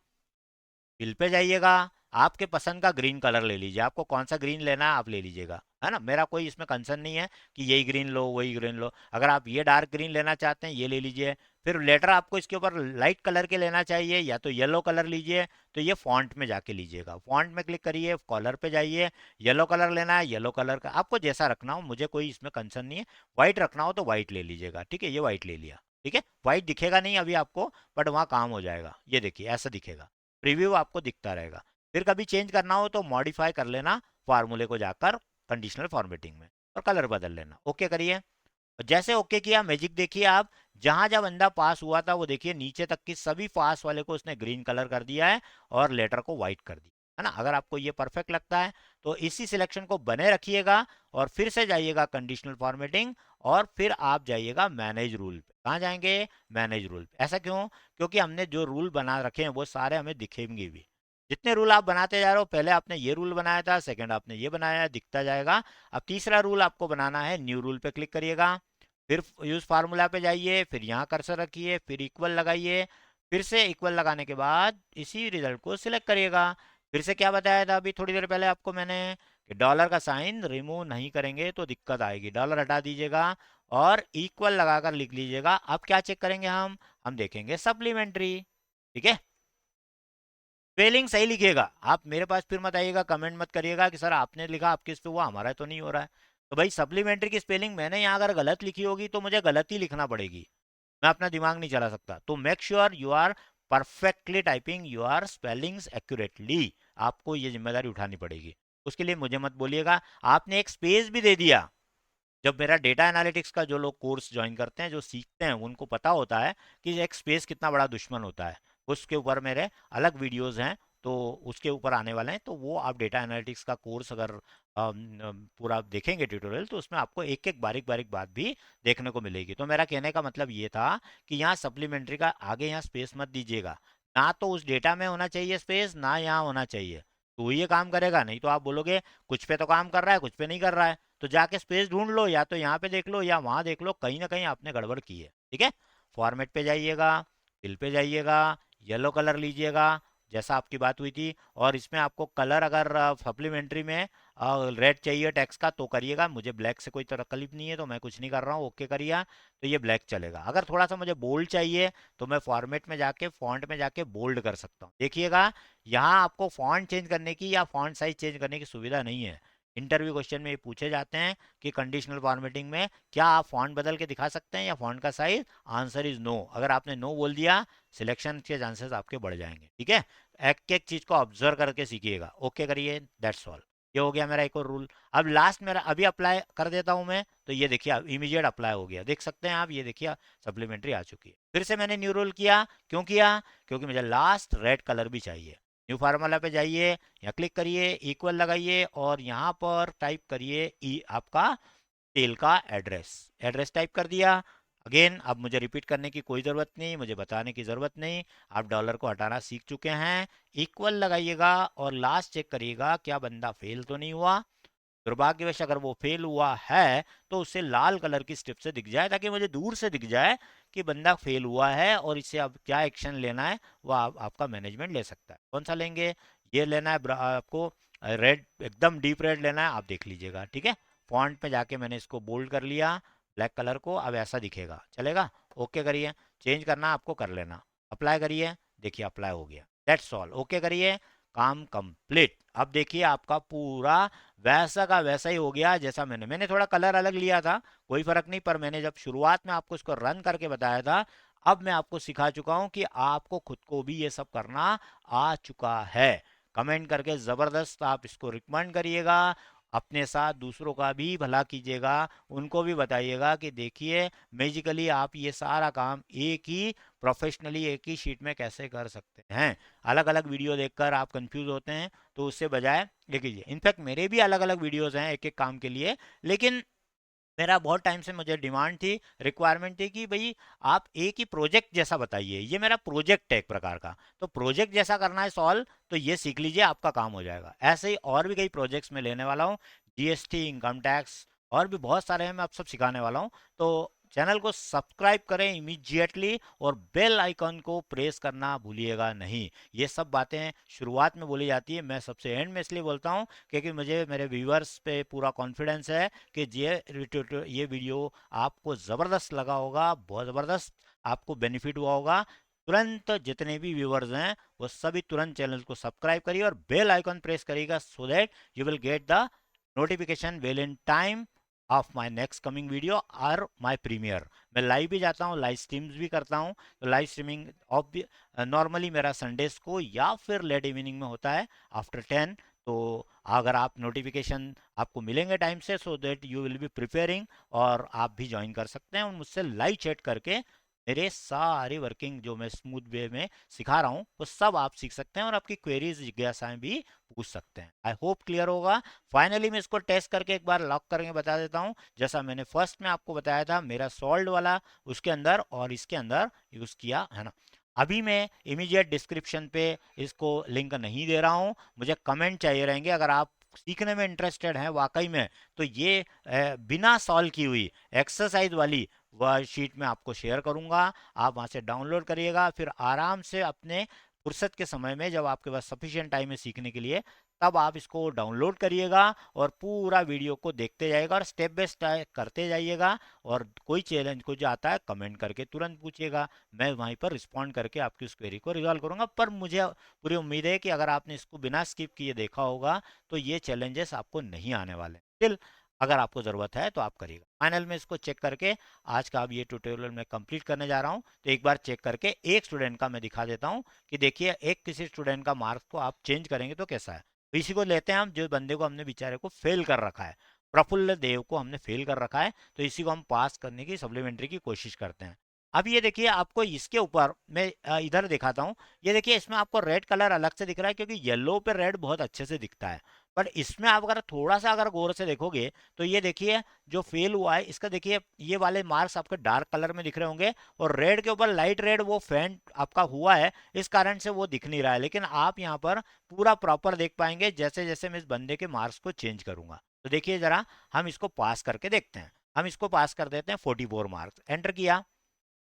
फिल पे जाइएगा, आपके पसंद का ग्रीन कलर ले लीजिए, आपको कौन सा ग्रीन लेना है आप ले लीजिएगा, है ना, मेरा कोई इसमें कंसर्न नहीं है कि यही ग्रीन लो वही ग्रीन लो। अगर आप ये डार्क ग्रीन लेना चाहते हैं ये ले लीजिए। फिर लेटर आपको इसके ऊपर लाइट कलर के लेना चाहिए या तो येलो कलर लीजिए, तो ये फॉन्ट में जाके लीजिएगा, फॉन्ट में क्लिक करिए, कलर पे जाइए, येलो कलर लेना है येलो कलर का, आपको जैसा रखना हो, मुझे कोई इसमें कंसर्न नहीं है। व्हाइट रखना हो तो व्हाइट ले लीजिएगा, ठीक है, ये व्हाइट ले लिया, ठीक है। व्हाइट दिखेगा नहीं अभी आपको, बट वहाँ काम हो जाएगा, ये देखिए ऐसा दिखेगा, प्रीव्यू आपको दिखता रहेगा। फिर कभी चेंज करना हो तो मॉडिफाई कर लेना फार्मूले को जाकर कंडीशनल फॉर्मेटिंग में, और कलर बदल लेना, ओके करिए। और जैसे ओके किया, मैजिक देखिए आप, जहां जहां बंदा पास हुआ था वो देखिए नीचे तक की सभी पास वाले को उसने ग्रीन कलर कर दिया है और लेटर को व्हाइट कर दिया है ना। अगर आपको ये परफेक्ट लगता है तो इसी सिलेक्शन को बने रखिएगा और फिर से जाइएगा कंडीशनल फॉर्मेटिंग, और फिर आप जाइएगा मैनेज रूल पे। कहाँ जाएंगे? मैनेज रूल पे। ऐसा क्यों? क्योंकि हमने जो रूल बना रखे हैं वो सारे हमें दिखेंगे भी। जितने रूल आप बनाते जा रहे हो, पहले आपने ये रूल बनाया था, सेकंड आपने ये बनाया है, दिखता जाएगा। अब तीसरा रूल आपको बनाना है, न्यू रूल पे क्लिक करिएगा, फिर यूज फार्मूला पे जाइए, फिर यहाँ कर्सर रखिए, फिर इक्वल लगाइए, फिर से इक्वल लगाने के बाद इसी रिजल्ट को सिलेक्ट करिएगा। फिर से क्या बताया था अभी थोड़ी देर पहले आपको मैंने, कि डॉलर का साइन रिमूव नहीं करेंगे तो दिक्कत आएगी, डॉलर हटा दीजिएगा और इक्वल लगाकर लिख लीजिएगा। अब क्या चेक करेंगे हम देखेंगे सप्लीमेंट्री, ठीक है। स्पेलिंग सही लिखिएगा, आप मेरे पास फिर मत आइएगा, कमेंट मत करिएगा कि सर आपने लिखा आपके इस पे हुआ, हमारा तो नहीं हो रहा है। तो भाई सप्लीमेंट्री की स्पेलिंग मैंने यहाँ अगर गलत लिखी होगी तो मुझे गलत ही लिखना पड़ेगी, मैं अपना दिमाग नहीं चला सकता। तो make sure you are perfectly typing your spellings accurately, आपको ये जिम्मेदारी उठानी पड़ेगी। उसके लिए मुझे मत बोलिएगा। आपने एक स्पेस भी दे दिया, जब मेरा डेटा एनालिटिक्स का जो लोग कोर्स ज्वाइन करते हैं, जो सीखते हैं, उनको पता होता है कि एक स्पेस कितना बड़ा दुश्मन होता है। उसके ऊपर मेरे अलग वीडियोस हैं, तो उसके ऊपर आने वाले हैं, तो वो आप डेटा एनालिटिक्स का कोर्स अगर पूरा देखेंगे ट्यूटोरियल, तो उसमें आपको एक एक बारीक बारीक बात भी देखने को मिलेगी। तो मेरा कहने का मतलब ये था कि यहाँ सप्लीमेंट्री का आगे यहाँ स्पेस मत दीजिएगा, ना तो उस डेटा में होना चाहिए स्पेस, ना यहाँ होना चाहिए, तो ये काम करेगा। नहीं तो आप बोलोगे कुछ पे तो काम कर रहा है कुछ पे नहीं कर रहा है, तो जाके स्पेस ढूंढ लो, या तो यहाँ पे देख लो या वहां देख लो, कहीं ना कहीं आपने गड़बड़ की है, ठीक है। फॉर्मेट पे जाइएगा, फिल पे जाइएगा, येलो कलर लीजिएगा जैसा आपकी बात हुई थी, और इसमें आपको कलर अगर सप्लीमेंट्री में रेड चाहिए टेक्स्ट का तो करिएगा। मुझे ब्लैक से कोई तकलीफ नहीं है तो मैं कुछ नहीं कर रहा हूँ, ओके करिए, तो ये ब्लैक चलेगा। अगर थोड़ा सा मुझे बोल्ड चाहिए तो मैं फॉर्मेट में जाके फॉन्ट में जाके बोल्ड कर सकता हूँ। देखिएगा यहाँ आपको फॉन्ट चेंज करने की या फॉन्ट साइज चेंज करने की सुविधा नहीं है। इंटरव्यू क्वेश्चन में ये पूछे जाते हैं कि कंडीशनल फॉर्मेटिंग में क्या आप फॉन्ट बदल के दिखा सकते हैं या फॉन्ट का साइज, आंसर इज नो। अगर आपने नो बोल दिया, सिलेक्शन के चांसेस आपके बढ़ जाएंगे, ठीक है। एक एक चीज को ऑब्जर्व करके सीखिएगा, ओके करिए, दैट्स ऑल। ये हो गया मेरा एक और रूल। अब लास्ट मेरा अभी अप्लाई कर देता हूं मैं, तो ये देखिए अब इमीडिएट अप्लाई हो गया, देख सकते हैं आप, ये देखिए सप्लीमेंट्री आ चुकी है। फिर से मैंने न्यू रूल किया, क्यों किया? क्योंकि मुझे लास्ट रेड कलर भी चाहिए। न्यू फार्मूला पे जाइए, यहाँ क्लिक करिए, इक्वल लगाइए और यहाँ पर टाइप करिए आपका सेल का एड्रेस, एड्रेस टाइप कर दिया। अगेन अब मुझे रिपीट करने की कोई ज़रूरत नहीं, मुझे बताने की ज़रूरत नहीं, आप डॉलर को हटाना सीख चुके हैं। इक्वल लगाइएगा और लास्ट चेक करिएगा क्या बंदा फेल तो नहीं हुआ। दुर्भाग्यवश अगर वो फेल हुआ है तो उसे लाल कलर की स्ट्रिप से दिख जाए, ताकि मुझे दूर से दिख जाए कि बंदा फेल हुआ है और इससे अब क्या एक्शन लेना है वो आपका मैनेजमेंट ले सकता है। कौन सा लेंगे? ये लेना है आपको, रेड, एकदम डीप रेड लेना है, आप देख लीजिएगा, ठीक है। फॉन्ट पे जाके मैंने इसको बोल्ड कर लिया ब्लैक कलर को, अब ऐसा दिखेगा, चलेगा, ओके करिए। चेंज करना आपको कर लेना, अप्लाई करिए, देखिए अप्लाई हो गया, दैट्स ऑल, ओके करिए, काम कंप्लीट। अब देखिए आपका पूरा वैसा का वैसा ही हो गया जैसा मैंने थोड़ा कलर अलग लिया था, कोई फर्क नहीं, पर मैंने जब शुरुआत में आपको इसको रन करके बताया था, अब मैं आपको सिखा चुका हूं कि आपको खुद को भी ये सब करना आ चुका है। कमेंट करके जबरदस्त आप इसको रिकमेंड करिएगा, अपने साथ दूसरों का भी भला कीजिएगा, उनको भी बताइएगा कि देखिए मैजिकली आप ये सारा काम एक ही प्रोफेशनली एक ही शीट में कैसे कर सकते हैं। अलग अलग वीडियो देखकर आप कंफ्यूज होते हैं, तो उससे बजाय देखिए, इनफैक्ट मेरे भी अलग अलग वीडियोस हैं एक एक काम के लिए, लेकिन मेरा बहुत टाइम से मुझे डिमांड थी, रिक्वायरमेंट थी कि भाई आप एक ही प्रोजेक्ट जैसा बताइए, ये मेरा प्रोजेक्ट है एक प्रकार का, तो प्रोजेक्ट जैसा करना है सॉल्व, तो ये सीख लीजिए, आपका काम हो जाएगा। ऐसे ही और भी कई प्रोजेक्ट्स में लेने वाला हूँ, जीएसटी, इनकम टैक्स और भी बहुत सारे हैं, मैं आप सब सिखाने वाला हूँ। तो चैनल को सब्सक्राइब करें इमीडिएटली और बेल आइकन को प्रेस करना भूलिएगा नहीं। ये सब बातें शुरुआत में बोली जाती है, मैं सबसे एंड में इसलिए बोलता हूँ क्योंकि मुझे मेरे व्यूअर्स पे पूरा कॉन्फिडेंस है कि ये वीडियो आपको ज़बरदस्त लगा होगा, बहुत ज़बरदस्त आपको बेनिफिट हुआ होगा। तुरंत जितने भी व्यूअर्स हैं वो सभी तुरंत चैनल को सब्सक्राइब करिए और बेल आइकन प्रेस करिएगा so that you will get the notification well in time of my next coming video और माय प्रीमियर। मैं लाइव भी जाता हूँ, लाइव स्ट्रीम्स भी करता हूँ। तो लाइव स्ट्रीमिंग नॉर्मली मेरा संडेज को या फिर लेट इवनिंग में होता है आफ्टर 10। तो अगर आप नोटिफिकेशन आपको मिलेंगे टाइम से so that you will B preparing और आप भी ज्वाइन कर सकते हैं और मुझसे लाइव चैट करके मेरे सारी वर्किंग जो मैं स्मूथ वे में सिखा रहा हूँ वो सब आप सीख सकते हैं और आपकी क्वेरीज जिज्ञासाएं भी पूछ सकते हैं। आई होप क्लियर होगा। फाइनली मैं इसको टेस्ट करके एक बार लॉक करके बता देता हूँ। जैसा मैंने फर्स्ट में आपको बताया था मेरा सॉल्व वाला उसके अंदर और इसके अंदर यूज़ किया है ना। अभी मैं इमीडिएट डिस्क्रिप्शन पे इसको लिंक नहीं दे रहा हूँ, मुझे कमेंट चाहिए रहेंगे। अगर आप सीखने में इंटरेस्टेड हैं वाकई में तो ये बिना सॉल्व की हुई एक्सरसाइज वाली वह शीट में आपको शेयर करूंगा। आप वहां से डाउनलोड करिएगा, फिर आराम से अपने फुर्सत के समय में जब आपके पास सफिशिएंट टाइम है सीखने के लिए तब आप इसको डाउनलोड करिएगा और पूरा वीडियो को देखते जाइएगा और स्टेप बाय स्टेप करते जाइएगा। और कोई चैलेंज कुछ आता है कमेंट करके तुरंत पूछिएगा, मैं वहीं पर रिस्पॉन्ड करके आपकी उस क्वेरी को रिजॉल्व करूंगा। पर मुझे पूरी उम्मीद है कि अगर आपने इसको बिना स्किप किए देखा होगा तो ये चैलेंजेस आपको नहीं आने वाले। स्टिल अगर आपको ज़रूरत है तो आप करिएगा। फाइनल में इसको चेक करके आज का अब ये ट्यूटोरियल मैं कंप्लीट करने जा रहा हूँ। तो एक बार चेक करके एक स्टूडेंट का मैं दिखा देता हूँ कि देखिए एक किसी स्टूडेंट का मार्क्स को आप चेंज करेंगे तो कैसा है। तो इसी को लेते हैं हम, जो बंदे को हमने बेचारे को फेल कर रखा है, प्रफुल्ल देव को हमने फेल कर रखा है, तो इसी को हम पास करने की सप्लीमेंट्री की कोशिश करते हैं। अब ये देखिए आपको इसके ऊपर मैं इधर दिखाता हूँ। ये देखिए इसमें आपको रेड कलर अलग से दिख रहा है क्योंकि येलो पे रेड बहुत अच्छे से दिखता है। पर इसमें आप अगर थोड़ा सा अगर गौर से देखोगे तो ये देखिए जो फेल हुआ है इसका देखिए ये वाले मार्क्स आपके डार्क कलर में दिख रहे होंगे और रेड के ऊपर लाइट रेड वो फेंट आपका हुआ है, इस कारण से वो दिख नहीं रहा है। लेकिन आप यहाँ पर पूरा प्रॉपर देख पाएंगे जैसे जैसे मैं इस बंदे के मार्क्स को चेंज करूंगा। तो देखिए जरा हम इसको पास करके देखते हैं। हम इसको पास कर देते हैं 44 मार्क्स, एंटर किया।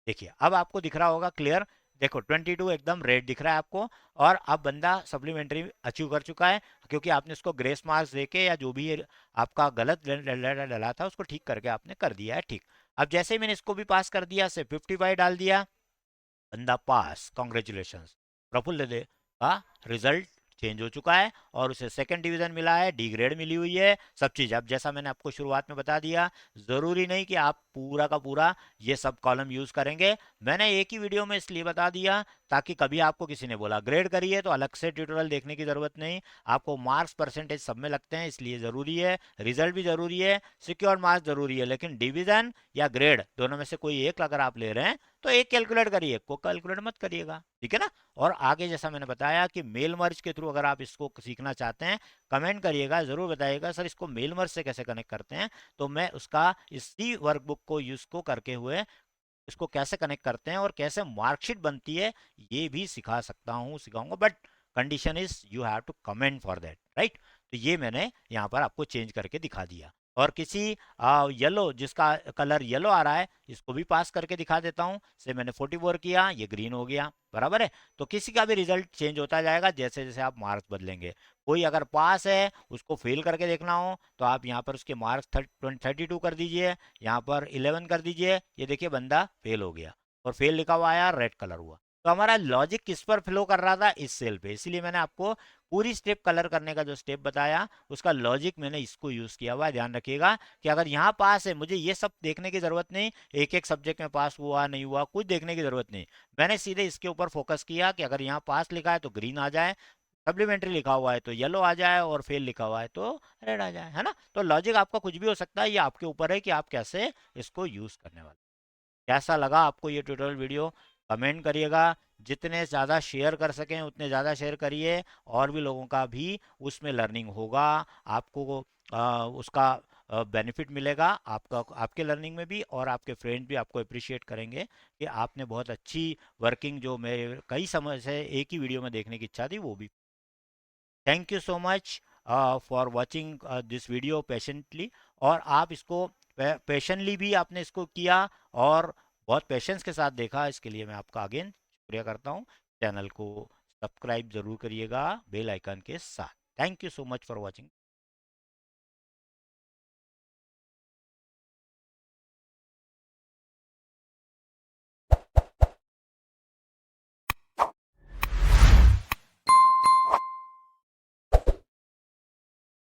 देखिए अब आपको दिख रहा होगा क्लियर, देखो 22 एकदम रेड दिख रहा है आपको। और अब बंदा सप्लीमेंट्री अचीव कर चुका है क्योंकि आपने उसको ग्रेस मार्क्स देके या जो भी आपका गलत डला था उसको ठीक करके आपने कर दिया है ठीक। अब जैसे ही मैंने इसको भी पास कर दिया से 55 डाल दिया, बंदा पास, कॉन्ग्रेचुलेशन। प्रफुल्ल दे का रिजल्ट चेंज हो चुका है और उसे सेकंड डिवीजन मिला है, डी ग्रेड मिली हुई है, सब चीज़। अब जैसा मैंने आपको शुरुआत में बता दिया ज़रूरी नहीं कि आप पूरा का पूरा ये सब कॉलम यूज़ करेंगे। मैंने एक ही वीडियो में इसलिए बता दिया ताकि कभी आपको किसी ने बोला ग्रेड करिए तो अलग से ट्यूटोरियल देखने की ज़रूरत नहीं। आपको मार्क्स परसेंटेज सब में लगते हैं इसलिए ज़रूरी है, रिजल्ट भी ज़रूरी है, सिक्योर मार्क्स ज़रूरी है। लेकिन डिवीज़न या ग्रेड दोनों में से कोई एक अगर आप ले रहे हैं तो एक कैलकुलेट करिए, को कैलकुलेट मत करिएगा, ठीक है ना। और आगे जैसा मैंने बताया कि मेल मर्ज के थ्रू अगर आप इसको सीखना चाहते हैं कमेंट करिएगा, ज़रूर बताइएगा सर इसको मेल मर्ज से कैसे कनेक्ट करते हैं। तो मैं उसका इसी वर्कबुक को यूज़ को करके हुए इसको कैसे कनेक्ट करते हैं और कैसे मार्कशीट बनती है ये भी सिखा सकता हूँ, सिखाऊंगा। But condition is you have to comment for that, right. तो ये मैंने यहाँ पर आपको चेंज करके दिखा दिया। और किसी येलो जिसका कलर येलो आ रहा है इसको भी पास करके दिखा देता हूँ। से मैंने 44 किया, ये ग्रीन हो गया, बराबर है। तो किसी का भी रिजल्ट चेंज होता जाएगा जैसे जैसे आप मार्क्स बदलेंगे। कोई अगर पास है उसको फेल करके देखना हो तो आप यहाँ पर उसके मार्क्स 32 कर दीजिए, यहाँ पर 11 कर दीजिए। ये देखिए बंदा फेल हो गया और फेल लिखा हुआ आया, रेड कलर हुआ। तो हमारा लॉजिक किस पर फ्लो कर रहा था, इस सेल पे। इसीलिए मैंने आपको पूरी स्टेप कलर करने का जो स्टेप बताया उसका लॉजिक मैंने इसको यूज़ किया हुआ है। ध्यान रखिएगा कि अगर यहाँ पास है मुझे ये सब देखने की ज़रूरत नहीं, एक एक सब्जेक्ट में पास हुआ नहीं हुआ कुछ देखने की ज़रूरत नहीं। मैंने सीधे इसके ऊपर फोकस किया कि अगर यहाँ पास लिखा है तो ग्रीन आ जाए, सप्लीमेंट्री लिखा हुआ है तो येलो आ जाए और फेल लिखा हुआ है तो रेड आ जाए, है ना। तो लॉजिक आपका कुछ भी हो सकता है, ये आपके ऊपर है कि आप कैसे इसको यूज़ करने वाले। कैसा लगा आपको ये ट्यूटोरियल वीडियो कमेंट करिएगा। जितने ज़्यादा शेयर कर सकें उतने ज़्यादा शेयर करिए, और भी लोगों का भी उसमें लर्निंग होगा। आपको उसका बेनिफिट मिलेगा, आपका आपके लर्निंग में भी, और आपके फ्रेंड भी आपको अप्रिशिएट करेंगे कि आपने बहुत अच्छी वर्किंग जो मैं कई समय से एक ही वीडियो में देखने की इच्छा थी वो भी। Thank you so much for watching this video patiently. और आप इसको पेशेंटली भी आपने इसको किया और बहुत पेशेंस के साथ देखा, इसके लिए मैं आपका अगेन शुक्रिया करता हूँ। चैनल को सब्सक्राइब जरूर करिएगा बेल आइकन के साथ। Thank you so much for watching.